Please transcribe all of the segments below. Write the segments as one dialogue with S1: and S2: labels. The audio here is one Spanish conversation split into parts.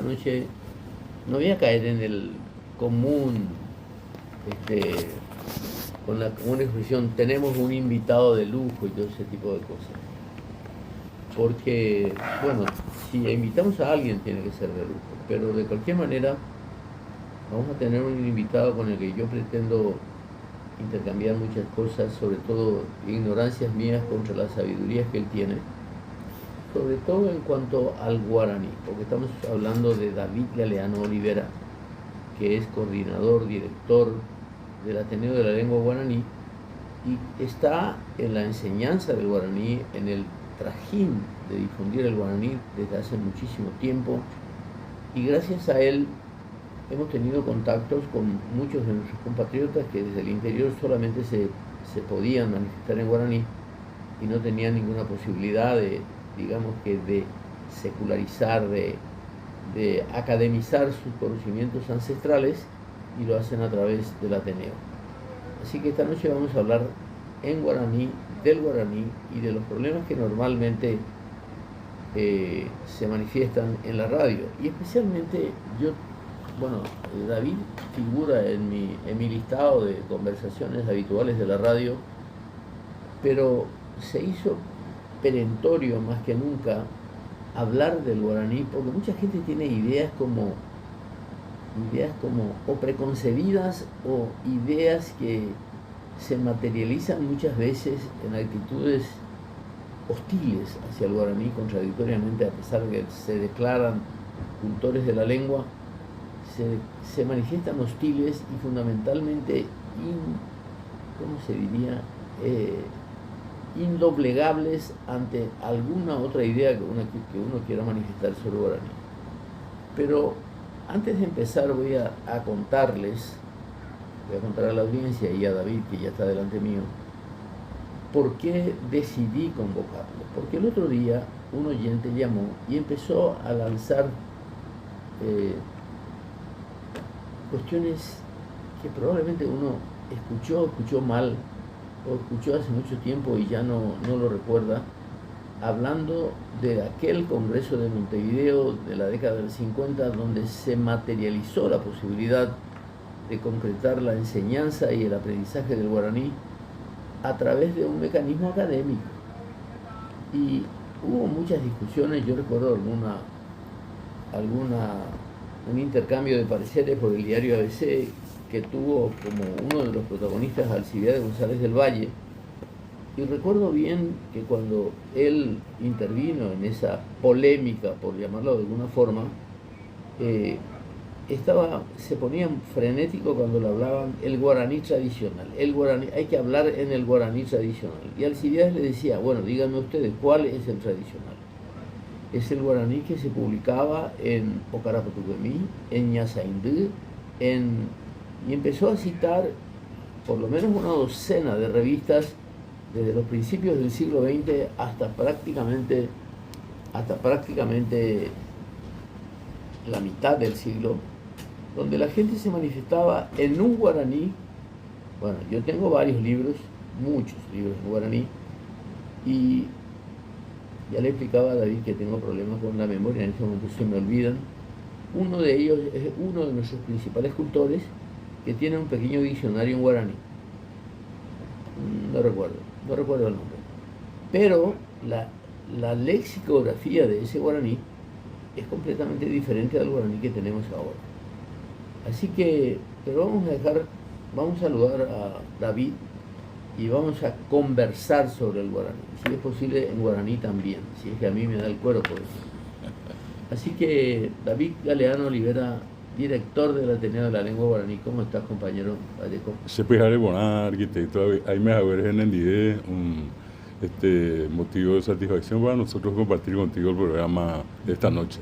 S1: noche no voy a caer en el común, con la común expresión, tenemos un invitado de lujo y todo ese tipo de cosas. Porque, bueno, si invitamos a alguien tiene que ser de lujo, pero de cualquier manera vamos a tener un invitado con el que yo pretendo intercambiar muchas cosas, sobre todo ignorancias mías contra las sabidurías que él tiene, sobre todo en cuanto al guaraní, porque estamos hablando de David Galeano Olivera, que es coordinador, director del Ateneo de la Lengua Guaraní, y está en la enseñanza del guaraní, en el trajín de difundir el guaraní desde hace muchísimo tiempo, y gracias a él hemos tenido contactos con muchos de nuestros compatriotas que desde el interior solamente se podían manifestar en guaraní y no tenían ninguna posibilidad de, digamos que, de secularizar, de academizar sus conocimientos ancestrales, y lo hacen a través del Ateneo. Así que esta noche vamos a hablar en guaraní, del guaraní y de los problemas que normalmente se manifiestan en la radio. Y especialmente David figura en mi listado de conversaciones habituales de la radio, pero se hizo perentorio más que nunca hablar del guaraní, porque mucha gente tiene ideas como o preconcebidas o ideas que se materializan muchas veces en actitudes hostiles hacia el guaraní, contradictoriamente, a pesar de que se declaran cultores de la lengua, se manifiestan hostiles y fundamentalmente indoblegables ante alguna otra idea que uno quiera manifestar sobre guaraní. Pero antes de empezar voy a contar a la audiencia y a David, que ya está delante mío, por qué decidí convocarlo. Porque el otro día un oyente llamó y empezó a lanzar cuestiones que probablemente uno escuchó mal o escuchó hace mucho tiempo y ya no lo recuerda, hablando de aquel Congreso de Montevideo de la década del 50, donde se materializó la posibilidad de concretar la enseñanza y el aprendizaje del guaraní a través de un mecanismo académico. Y hubo muchas discusiones. Yo recuerdo un intercambio de pareceres por el diario ABC que tuvo como uno de los protagonistas a Alcibiades González del Valle, y recuerdo bien que cuando él intervino en esa polémica, por llamarlo de alguna forma, se ponía frenético cuando le hablaban el guaraní tradicional. Hay que hablar en el guaraní tradicional. Y Alcibiades le decía, bueno, díganme ustedes, ¿cuál es el tradicional? Es el guaraní que se publicaba en Ocarapotuquemí, en Ñasaindú, y empezó a citar por lo menos una docena de revistas desde los principios del siglo XX hasta prácticamente la mitad del siglo, donde la gente se manifestaba en un guaraní. Bueno, yo tengo varios libros, muchos libros en guaraní, y ya le explicaba a David que tengo problemas con la memoria, en este momento se me olvidan. Uno de ellos es uno de nuestros principales cultores, que tiene un pequeño diccionario en guaraní. No recuerdo el nombre. Pero la lexicografía de ese guaraní es completamente diferente al guaraní que tenemos ahora. Así que, pero vamos a saludar a David y vamos a conversar sobre el guaraní, si es posible en guaraní también, si es que a mí me da el cuero por eso. Así que David Galeano Olivera, director del Ateneo de la Lengua Guaraní, ¿cómo estás, compañero Vallejo?
S2: Sepejare Boná, arquitecto, ahí me haber en el un motivo de satisfacción para nosotros compartir contigo el programa de esta noche.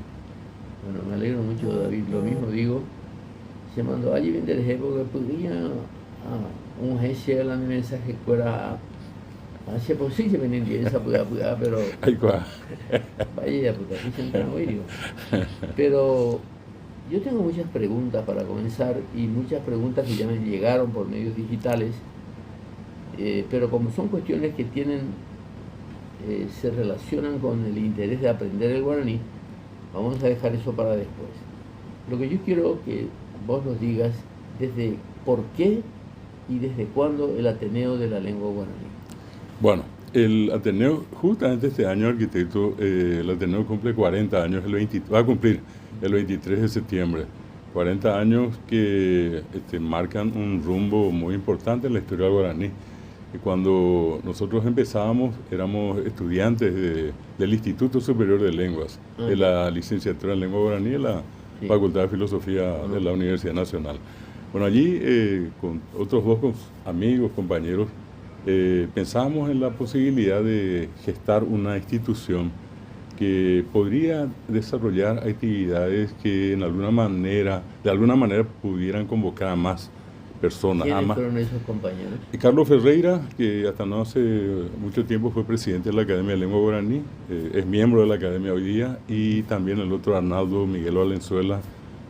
S1: Bueno, me alegro mucho, David, lo mismo digo. Se mandó allí bien del porque podría un jefe la mensaje fuera hace posible venir bien esa pero
S2: ay cuá
S1: vaya puta aquí se entra oído. Pero yo tengo muchas preguntas para comenzar, y muchas preguntas que ya me llegaron por medios digitales, pero como son cuestiones que se relacionan con el interés de aprender el guaraní, vamos a dejar eso para después. Lo que yo quiero que vos nos digas desde por qué y desde cuándo el Ateneo de la Lengua Guaraní.
S2: Bueno, el Ateneo, justamente este año, arquitecto, el Ateneo cumple 40 años, va a cumplir el 23 de septiembre. 40 años que marcan un rumbo muy importante en la historia del guaraní. Y cuando nosotros empezábamos, éramos estudiantes del Instituto Superior de Lenguas, de la licenciatura en Lengua Guaraní de la Facultad de Filosofía de la Universidad Nacional. Bueno, allí con otros dos amigos, compañeros, pensábamos en la posibilidad de gestar una institución que podría desarrollar actividades que de alguna manera pudieran convocar a más personas.
S1: ¿Quiénes fueron esos compañeros?
S2: Carlos Ferreira, que hasta no hace mucho tiempo fue presidente de la Academia de Lengua Guaraní, es miembro de la Academia hoy día, y también el otro Arnaldo Miguel Valenzuela,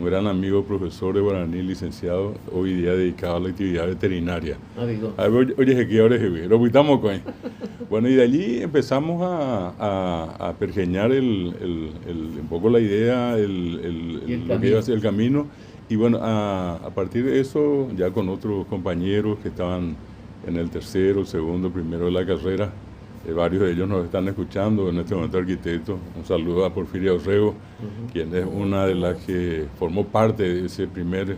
S2: un gran amigo, profesor de guaraní, licenciado, hoy día dedicado a la actividad veterinaria. Oye, aquí ahora lo quitamos con él. Bueno, y de allí empezamos a pergeñar un poco la idea, lo que iba a ser el camino. Y bueno, a partir de eso, ya con otros compañeros que estaban en el tercero, segundo, primero de la carrera, varios de ellos nos están escuchando en este momento, arquitecto. Un saludo a Porfiria Orrego, quien es una de las que formó parte de ese primer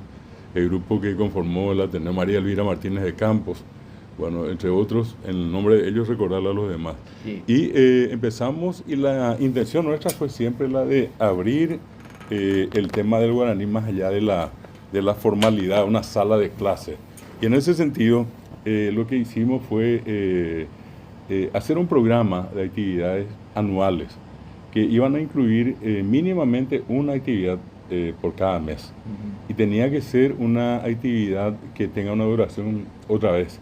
S2: grupo que conformó el Ateneo María Elvira Martínez de Campos. Bueno, entre otros, en el nombre de ellos, recordarle a los demás. Sí. Y empezamos, y la intención nuestra fue siempre la de abrir el tema del guaraní más allá de la formalidad, una sala de clase. Y en ese sentido, lo que hicimos fue hacer un programa de actividades anuales que iban a incluir mínimamente una actividad por cada mes. Y tenía que ser una actividad que tenga una duración, otra vez,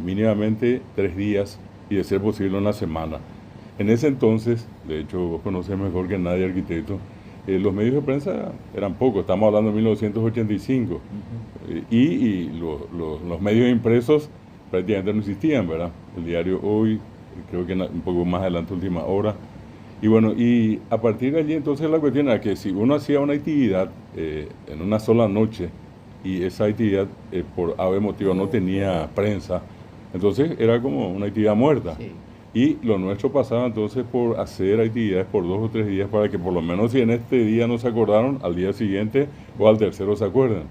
S2: mínimamente 3 días y de ser posible una semana. En ese entonces, de hecho vos conocés mejor que nadie, arquitecto, los medios de prensa eran pocos, estamos hablando de 1985, y los medios impresos prácticamente no existían, ¿verdad? El diario Hoy, creo que un poco más adelante, Última Hora. Y bueno, y a partir de allí entonces la cuestión era que si uno hacía una actividad en una sola noche y esa actividad por ave motivo no tenía prensa, entonces era como una actividad muerta. Sí. Y lo nuestro pasaba entonces por hacer actividades por 2 o 3 días para que por lo menos si en este día no se acordaron, al día siguiente o al tercero se acuerden.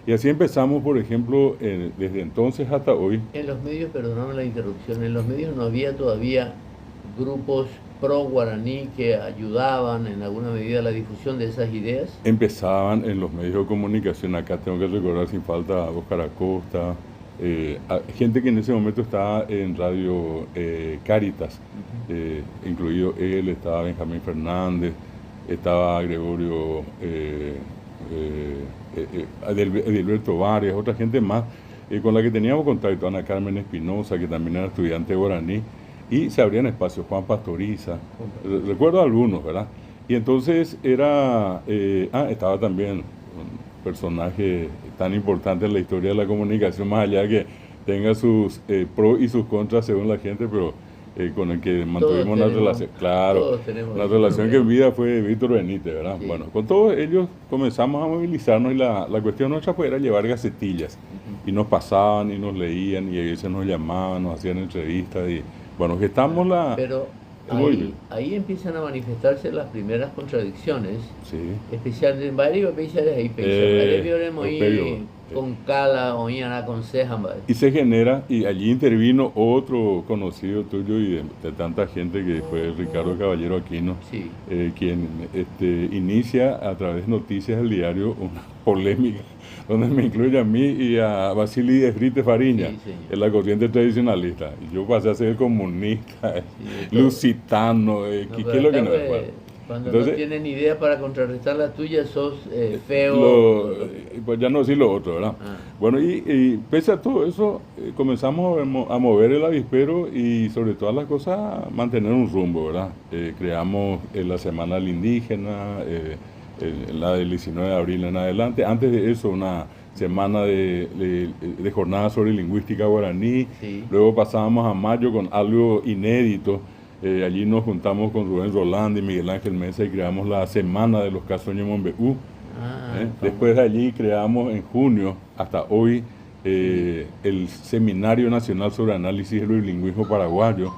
S2: Y así empezamos, por ejemplo, desde entonces hasta hoy.
S1: En los medios, perdóname la interrupción, en los medios no había todavía grupos pro guaraní que ayudaban en alguna medida a la difusión de esas ideas.
S2: Empezaban en los medios de comunicación, acá tengo que recordar sin falta a Óscar Acosta, gente que en ese momento estaba en Radio Cáritas, incluido él, estaba Benjamín Fernández, estaba Gregorio Edilberto Varias, otra gente más con la que teníamos contacto, Ana Carmen Espinosa, que también era estudiante de guaraní, y se abrían espacios, Juan Pastoriza, recuerdo algunos, ¿verdad? Y entonces estaba también un personaje tan importante en la historia de la comunicación, más allá que tenga sus pros y sus contras según la gente, pero con el que mantuvimos una relación, claro, la relación que en vida fue Víctor Benítez, ¿verdad? Sí. Bueno, con todos ellos comenzamos a movilizarnos y la cuestión nuestra pues, era llevar gacetillas, y nos pasaban y nos leían y a veces nos llamaban, nos hacían entrevistas y bueno, gestamos la...
S1: Pero ahí empiezan a manifestarse las primeras contradicciones,
S2: sí.
S1: Especialmente en varios países ahí con cala o aconsejan.
S2: Y se genera, y allí intervino otro conocido tuyo y de tanta gente que fue Ricardo Caballero Aquino,
S1: sí.
S2: Quien inicia a través de Noticias del Diario una polémica donde me incluye a mí y a Basili Esbrite Fariña, sí, en la corriente tradicionalista. Y yo pasé a ser comunista, sí, lusitano, ¿qué es lo que no es?
S1: Cuando entonces, no tienen idea para contrarrestar la tuya, sos feo.
S2: Pues ya no decir lo otro, ¿verdad? Bueno, y pese a todo eso, comenzamos a mover el avispero y sobre todas las cosas mantener un rumbo, ¿verdad? Creamos la Semana del Indígena, la del 19 de abril en adelante. Antes de eso, una semana de jornada sobre lingüística guaraní.
S1: Sí.
S2: Luego pasábamos a mayo con algo inédito. Allí nos juntamos con Rubén Roland y Miguel Ángel Mesa y creamos la Semana de los Casoños Monbeú, Después de allí creamos en junio, hasta hoy, el Seminario Nacional sobre Análisis del Bilingüismo Paraguayo.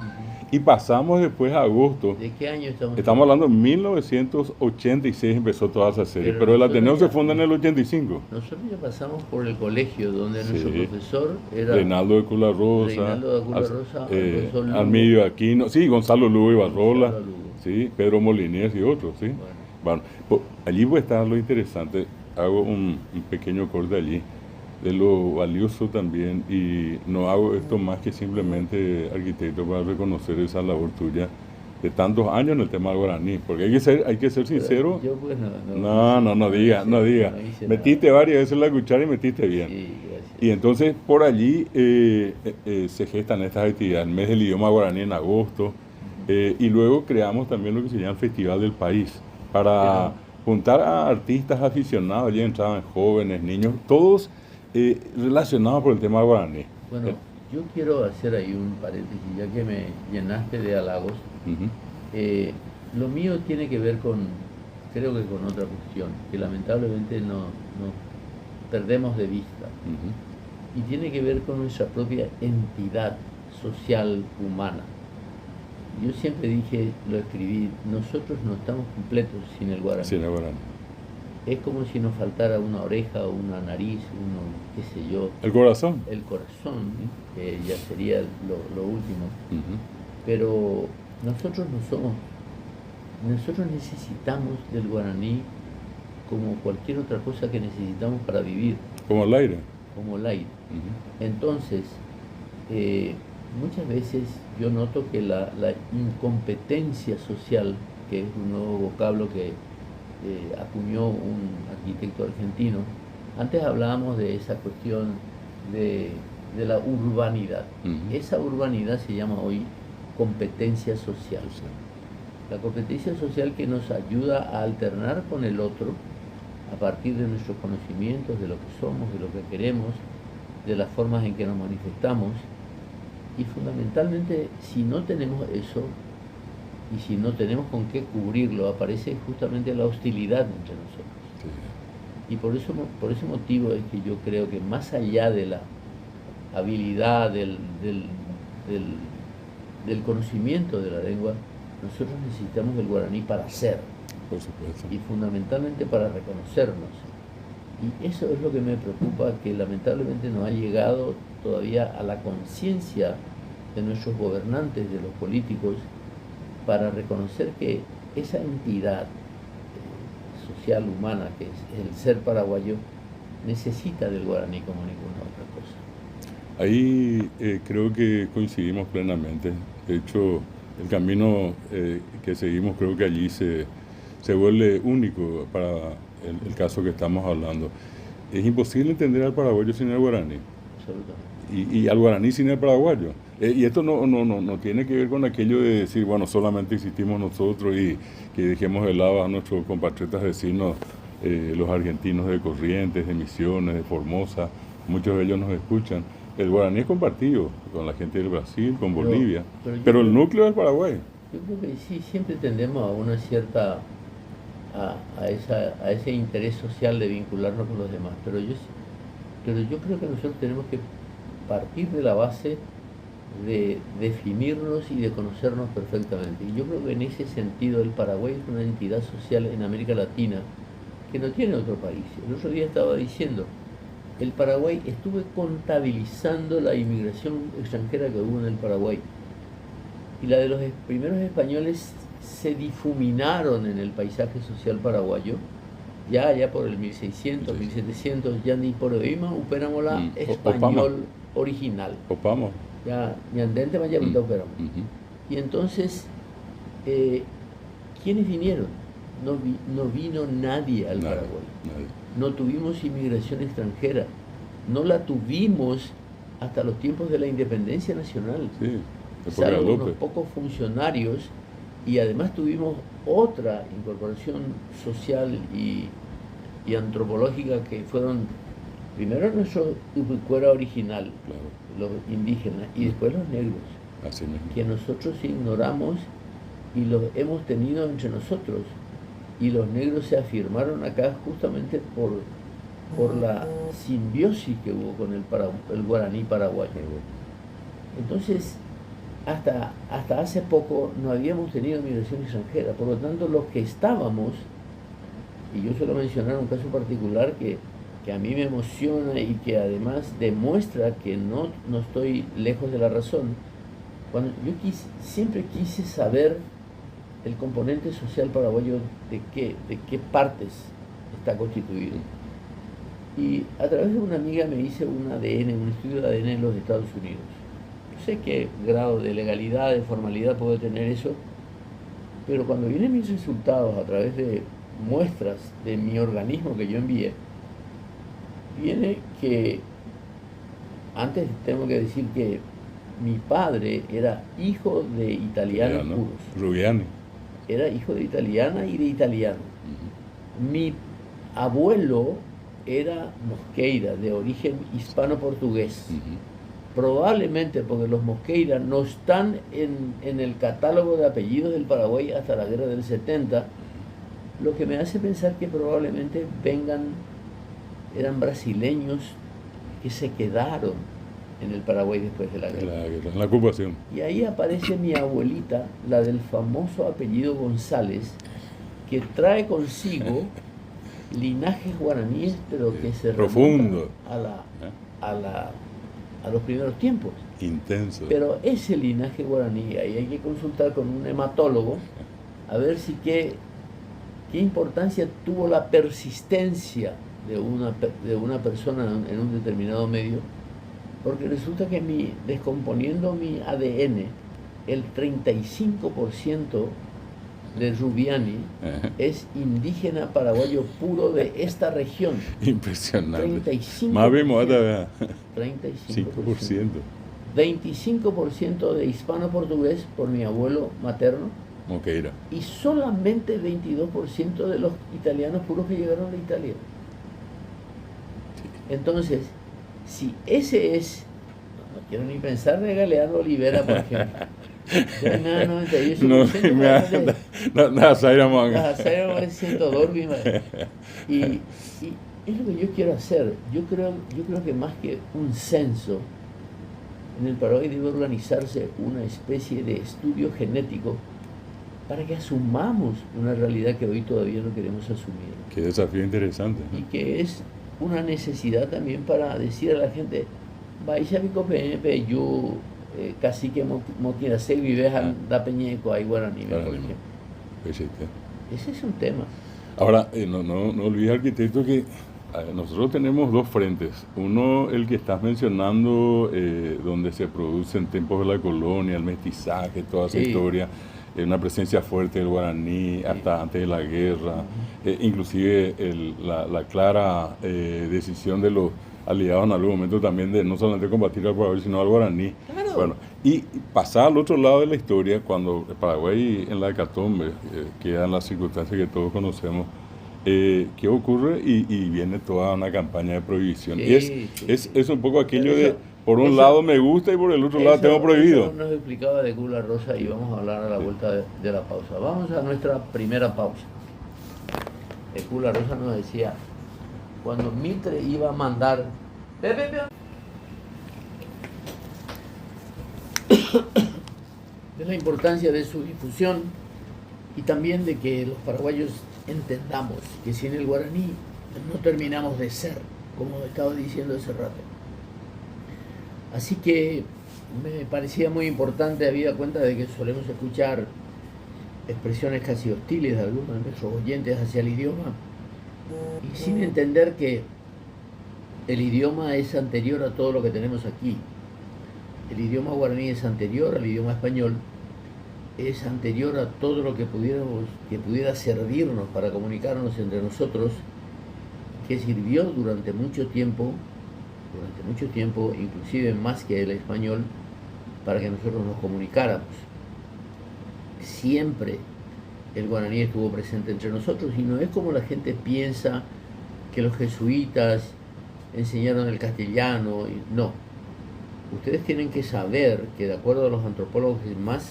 S2: Y pasamos después a agosto.
S1: ¿De qué año estamos?
S2: Estamos hablando de 1986 empezó toda esa serie, pero el Ateneo se funda en el 85.
S1: Nosotros ya pasamos por el colegio donde nuestro profesor era
S2: Reinaldo de Cula Rosa, Almidio Aquino, sí, Gonzalo Lugo y Barrola, sí, Pedro Moliniers y otros, sí. Bueno, allí va a estar lo interesante. Hago un pequeño corte allí de lo valioso también, y no hago esto más que simplemente, arquitecto, para reconocer esa labor tuya de tantos años en el tema del guaraní, porque hay que ser sincero.
S1: Yo pues
S2: no diga. Metiste varias veces la cuchara y metiste bien.
S1: Sí, gracias.
S2: Y entonces por allí se gestan estas actividades, el mes del idioma guaraní en agosto, y luego creamos también lo que se llama el Festival del País, para juntar a artistas aficionados. Allí entraban jóvenes, niños, todos relacionados por el tema guaraní.
S1: Bueno, yo quiero hacer ahí un paréntesis, ya que me llenaste de halagos. Lo mío tiene que ver creo que con otra cuestión, que lamentablemente no perdemos de vista. Y tiene que ver con nuestra propia entidad social, humana. Yo siempre dije, lo escribí, nosotros no estamos completos sin el guaraní.
S2: Sin el guaraní.
S1: Es como si nos faltara una oreja, una nariz, qué sé yo.
S2: El corazón.
S1: El corazón, que ya sería lo último. Pero nosotros nosotros necesitamos del guaraní como cualquier otra cosa que necesitamos para vivir.
S2: Como el aire.
S1: Como el aire. Entonces, muchas veces yo noto que la incompetencia social, que es un nuevo vocablo que acuñó un arquitecto argentino. Antes hablábamos de esa cuestión de la urbanidad. Esa urbanidad se llama hoy competencia social. La competencia social que nos ayuda a alternar con el otro a partir de nuestros conocimientos, de lo que somos, de lo que queremos, de las formas en que nos manifestamos. Y fundamentalmente, si no tenemos eso, y si no tenemos con qué cubrirlo, aparece justamente la hostilidad entre nosotros. Y por ese motivo es que yo creo que más allá de la habilidad, del conocimiento de la lengua, nosotros necesitamos el guaraní para ser.
S2: Por supuesto.
S1: Y fundamentalmente para reconocernos. Y eso es lo que me preocupa, que lamentablemente no ha llegado todavía a la conciencia de nuestros gobernantes, de los políticos, para reconocer que esa entidad social, humana, que es el ser paraguayo, necesita del guaraní como ninguna otra cosa.
S2: Ahí creo que coincidimos plenamente. De hecho, el camino que seguimos, creo que allí se vuelve único para el caso que estamos hablando. Es imposible entender al paraguayo sin el guaraní.
S1: Absolutamente.
S2: Y al guaraní sin el paraguayo. Y esto no tiene que ver con aquello de decir, bueno, solamente existimos nosotros y que dejemos de lado a nuestros compatriotas vecinos, los argentinos de Corrientes, de Misiones, de Formosa. Muchos de ellos nos escuchan. El guaraní es compartido con la gente del Brasil, con Bolivia, pero el núcleo es Paraguay.
S1: Yo creo que sí, siempre tendemos a una cierta, a ese interés social de vincularnos con los demás, pero yo creo que nosotros tenemos que partir de la base de definirnos y de conocernos perfectamente. Y yo creo que en ese sentido el Paraguay es una entidad social en América Latina que no tiene otro país. El otro día estaba diciendo, el Paraguay, estuve contabilizando la inmigración extranjera que hubo en el Paraguay, y la de los primeros españoles se difuminaron en el paisaje social paraguayo, ya por el 1600, 1700, ya ni por Oima operamos la español original.
S2: Opamos.
S1: Ya, ni andente vaya a operamos. Y entonces, ¿quiénes vinieron? No vino nadie al Paraguay.
S2: Nadie.
S1: No tuvimos inmigración extranjera. No la tuvimos hasta los tiempos de la independencia nacional.
S2: Sí,
S1: salvo unos pocos funcionarios, y además tuvimos otra incorporación social y antropológica que fueron primero nuestro ubicuera original, claro, los indígenas, y después los negros,
S2: así mismo,
S1: que nosotros ignoramos y los hemos tenido entre nosotros. y los negros se afirmaron acá justamente por la simbiosis que hubo con el guaraní paraguayo. Entonces, hasta hace poco no habíamos tenido migración extranjera, por lo tanto los que estábamos, y yo suelo mencionar un caso particular que a mí me emociona y que además demuestra que no estoy lejos de la razón. Cuando yo siempre quise saber el componente social paraguayo, de qué partes está constituido. Y a través de una amiga me hice un estudio de ADN en los Estados Unidos. No sé qué grado de legalidad, de formalidad puede tener eso, pero cuando vienen mis resultados a través de muestras de mi organismo que yo envié, viene que, antes tengo que decir que mi padre era hijo de italianos puros.
S2: Rubiani.
S1: Era hijo de italiana y de italiano. Mi abuelo era Mosqueira, de origen hispano-portugués. Probablemente porque los Mosqueira no están en el catálogo de apellidos del Paraguay hasta la guerra del 70, lo que me hace pensar que probablemente eran brasileños que se quedaron en el Paraguay después de la guerra.
S2: En la ocupación.
S1: Y ahí aparece mi abuelita, la del famoso apellido González, que trae consigo linajes guaraníes, pero que se
S2: profundo
S1: a los primeros tiempos.
S2: Intenso.
S1: Pero ese linaje guaraní, ahí hay que consultar con un hematólogo a ver si qué importancia tuvo la persistencia de una persona en un determinado medio, porque resulta que descomponiendo mi ADN, el 35% de Rubiani es indígena paraguayo puro de esta región.
S2: Impresionante.
S1: 35%.
S2: Más vemos,
S1: 35%.
S2: 5%.
S1: 25% de hispano-portugués por mi abuelo materno.
S2: Moqueira.
S1: Y solamente 22% de los italianos puros que llegaron de Italia. Entonces, si ese es, no quiero ni pensar de Galeano Olivera, por ejemplo. Y es lo que yo quiero hacer. Yo creo que más que un censo, en el Paraguay debe organizarse una especie de estudio genético para que asumamos una realidad que hoy todavía no queremos asumir.
S2: Qué desafío interesante.
S1: Y que es una necesidad también para decir a la gente, vaya mi copepe, yo cacique moquira se vivejan da peñeco ahí guaraní, por ejemplo. Ese es un tema.
S2: Ahora, no olvides, arquitecto, que nosotros tenemos dos frentes. Uno, el que estás mencionando, donde se produce en tiempos de la colonia, el mestizaje, toda esa historia, una presencia fuerte del guaraní hasta antes de la guerra, inclusive la clara decisión de los aliados en algún momento también de no solamente combatir al Paraguay, sino al guaraní.
S1: Claro.
S2: Bueno, y pasar al otro lado de la historia, cuando el Paraguay en la hecatombe, quedan las circunstancias que todos conocemos, ¿qué ocurre? Y viene toda una campaña de prohibición. Y es un poco aquello de, por un lado me gusta y por el otro lado tengo prohibido.
S1: Eso nos explicaba de Cula Rosa y vamos a hablar a la vuelta de la pausa. Vamos a nuestra primera pausa. De Cula Rosa nos decía, cuando Mitre iba a mandar... de la importancia de su difusión y también de que los paraguayos entendamos que sin el guaraní no terminamos de ser, como estaba diciendo hace rato. Así que me parecía muy importante, habida cuenta de que solemos escuchar expresiones casi hostiles de algunos de nuestros oyentes hacia el idioma, y sin entender que el idioma es anterior a todo lo que tenemos aquí. El idioma guaraní es anterior al idioma español, es anterior a todo lo que pudiera servirnos para comunicarnos entre nosotros, que sirvió durante mucho tiempo, inclusive más que el español, para que nosotros nos comunicáramos. Siempre el guaraní estuvo presente entre nosotros y no es como la gente piensa que los jesuitas enseñaron el castellano. No. Ustedes tienen que saber que, de acuerdo a los antropólogos más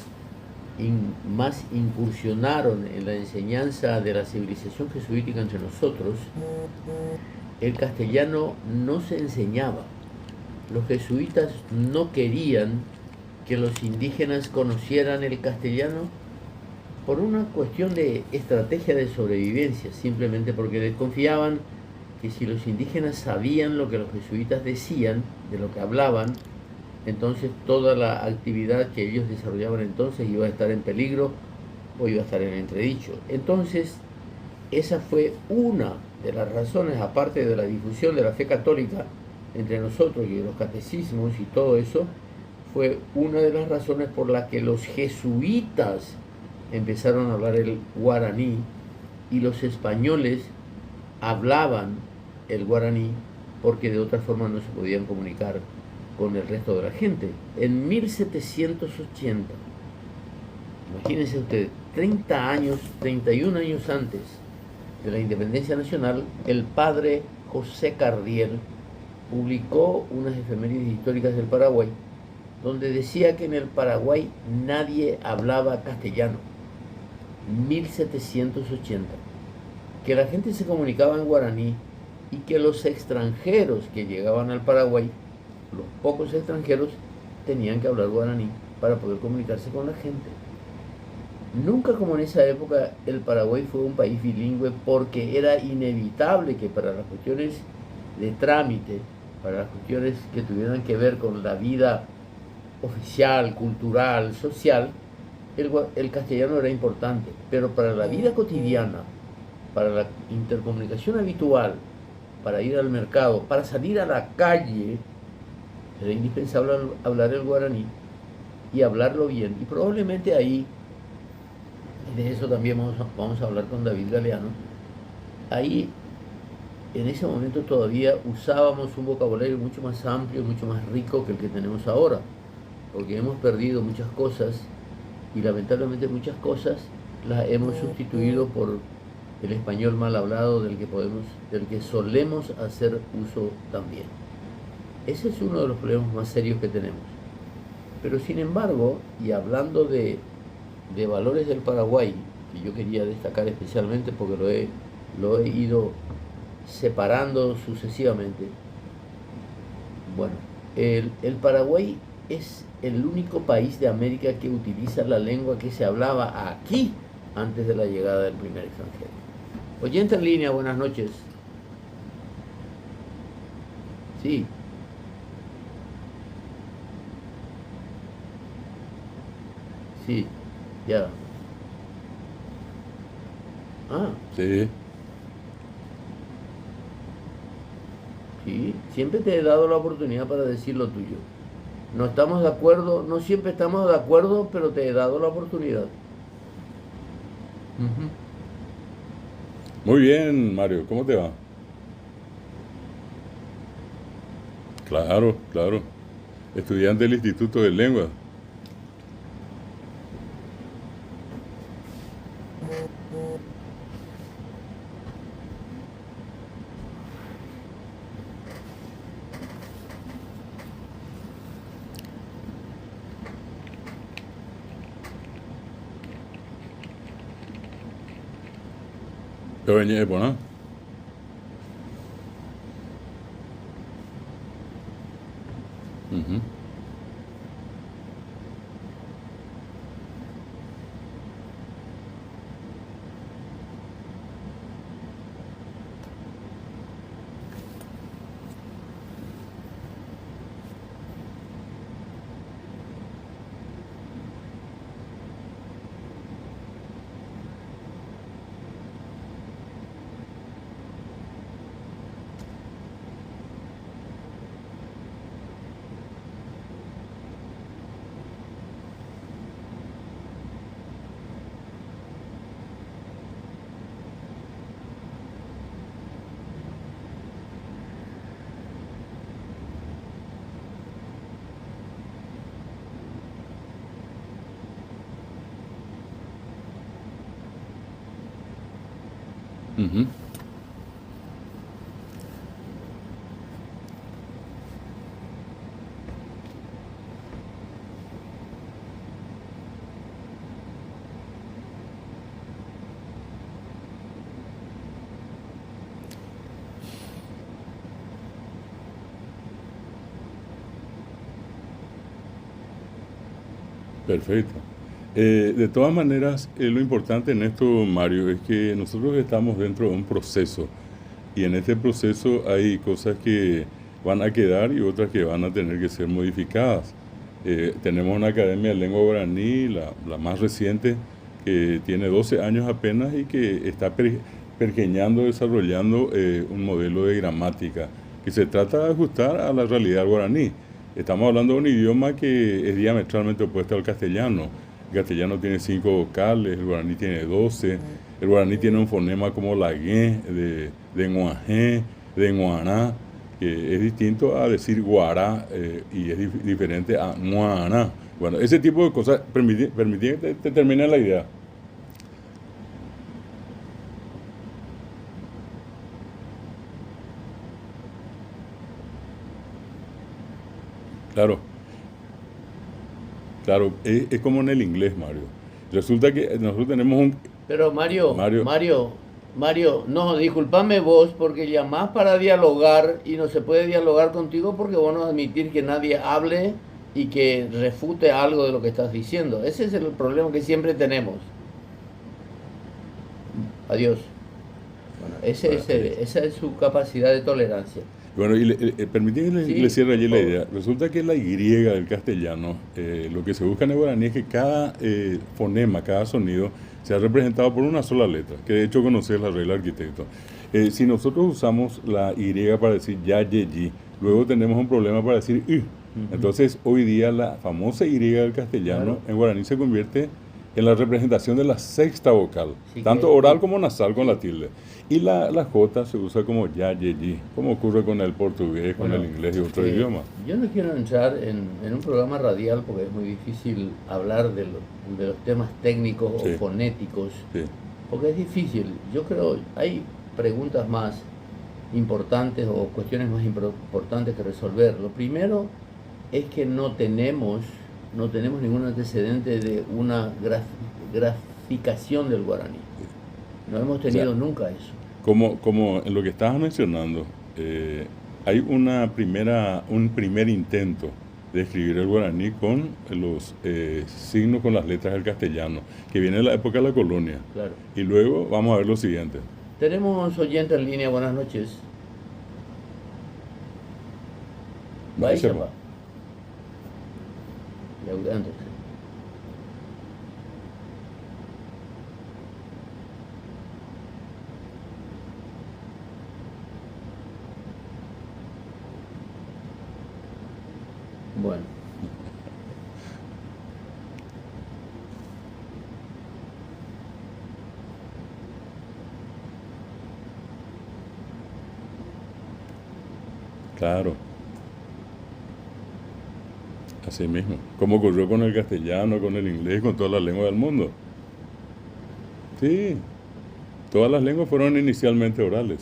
S1: más incursionaron en la enseñanza de la civilización jesuítica entre nosotros, el castellano no se enseñaba. Los jesuitas no querían que los indígenas conocieran el castellano por una cuestión de estrategia de sobrevivencia, simplemente porque desconfiaban que si los indígenas sabían lo que los jesuitas decían, de lo que hablaban, entonces toda la actividad que ellos desarrollaban entonces iba a estar en peligro o iba a estar en entredicho. Entonces, esa fue una de las razones, aparte de la difusión de la fe católica entre nosotros y de los catecismos y todo eso, fue una de las razones por las que los jesuitas empezaron a hablar el guaraní y los españoles hablaban el guaraní porque de otra forma no se podían comunicar con el resto de la gente. En 1780, imagínense ustedes, 30 años, 31 años antes de la independencia nacional, el padre José Cardiel publicó unas efemérides históricas del Paraguay, donde decía que en el Paraguay nadie hablaba castellano. 1780. Que la gente se comunicaba en guaraní y que los extranjeros que llegaban al Paraguay, los pocos extranjeros, tenían que hablar guaraní para poder comunicarse con la gente. Nunca como en esa época el Paraguay fue un país bilingüe porque era inevitable que para las cuestiones de trámite, para las cuestiones que tuvieran que ver con la vida oficial, cultural, social, el castellano era importante, pero para la vida cotidiana, para la intercomunicación habitual, para ir al mercado, para salir a la calle, era indispensable hablar el guaraní y hablarlo bien. Y probablemente ahí, y de eso también vamos a hablar con David Galeano, ahí en ese momento todavía usábamos un vocabulario mucho más amplio, mucho más rico que el que tenemos ahora, porque hemos perdido muchas cosas y lamentablemente muchas cosas las hemos sustituido por el español mal hablado del que solemos hacer uso también. Ese es uno de los problemas más serios que tenemos. Pero sin embargo, y hablando de valores del Paraguay, que yo quería destacar especialmente porque lo he ido separando sucesivamente, bueno, el Paraguay es el único país de América que utiliza la lengua que se hablaba aquí antes de la llegada del primer extranjero. Oyente en línea, buenas noches. Sí. Sí, ya. Ah.
S2: Sí.
S1: Sí, siempre te he dado la oportunidad para decir lo tuyo. No estamos de acuerdo, no siempre estamos de acuerdo, pero te he dado la oportunidad. Uh-huh.
S2: Muy bien, Mario, ¿cómo te va? Claro, claro. Estudiante del Instituto de Lengua. Yo venía de Poná. Ujú. Ujú. Perfecto. De todas maneras, lo importante en esto, Mario, es que nosotros estamos dentro de un proceso y en este proceso hay cosas que van a quedar y otras que van a tener que ser modificadas. Tenemos una academia de lengua guaraní, la más reciente, que tiene 12 años apenas y que está pergeñando, desarrollando un modelo de gramática que se trata de ajustar a la realidad guaraní. Estamos hablando de un idioma que es diametralmente opuesto al castellano. El castellano tiene 5 vocales, el guaraní tiene 12. El guaraní tiene un fonema como la gue, de nguajé, de nguaná, que es distinto a decir guará y es diferente a nguaná. Bueno, ese tipo de cosas, permití que te termine la idea. Claro, claro, es como en el inglés, Mario. Resulta que nosotros tenemos un...
S1: Pero
S2: Mario,
S1: Mario, no, discúlpame vos porque llamás para dialogar y no se puede dialogar contigo porque vos no admitís que nadie hable y que refute algo de lo que estás diciendo. Ese es el problema que siempre tenemos. Adiós. Bueno, esa es su capacidad de tolerancia.
S2: bueno, y permití que
S1: Sí,
S2: le cierre allí
S1: por
S2: la
S1: favor.
S2: idea. Resulta que la Y del castellano, lo que se busca en el guaraní es que cada fonema, cada sonido, sea representado por una sola letra, que de hecho conoces la regla arquitecto. Si nosotros usamos la Y para decir ya, ye, yi, luego tenemos un problema para decir y. Entonces, hoy día la famosa Y del castellano
S1: Claro.
S2: en guaraní se convierte en la representación de la sexta vocal,
S1: Sí
S2: tanto
S1: que,
S2: oral como nasal con la tilde. Y la J se usa como ya, ye, yi, como ocurre con el portugués, con
S1: bueno,
S2: el inglés y otros idiomas.
S1: yo no quiero entrar en un programa radial porque es muy difícil hablar de los temas técnicos
S2: Sí.
S1: o fonéticos,
S2: Sí,
S1: porque es difícil. Yo creo hay preguntas más importantes o cuestiones más importantes que resolver. Lo primero es que no tenemos ningún antecedente de una graficación del guaraní. No hemos
S2: o sea,
S1: tenido nunca eso.
S2: como en lo que estabas mencionando, hay un primer intento de escribir el guaraní con los signos, con las letras del castellano, que viene de la época de la colonia.
S1: Claro.
S2: Y luego vamos a ver lo siguiente.
S1: Tenemos oyente en línea, buenas noches.
S2: Vaya,
S1: Vaya, Laudándote. Bueno,
S2: claro, así mismo. Como ocurrió con el castellano, con el inglés, con todas las lenguas del mundo. Sí, todas las lenguas fueron inicialmente orales.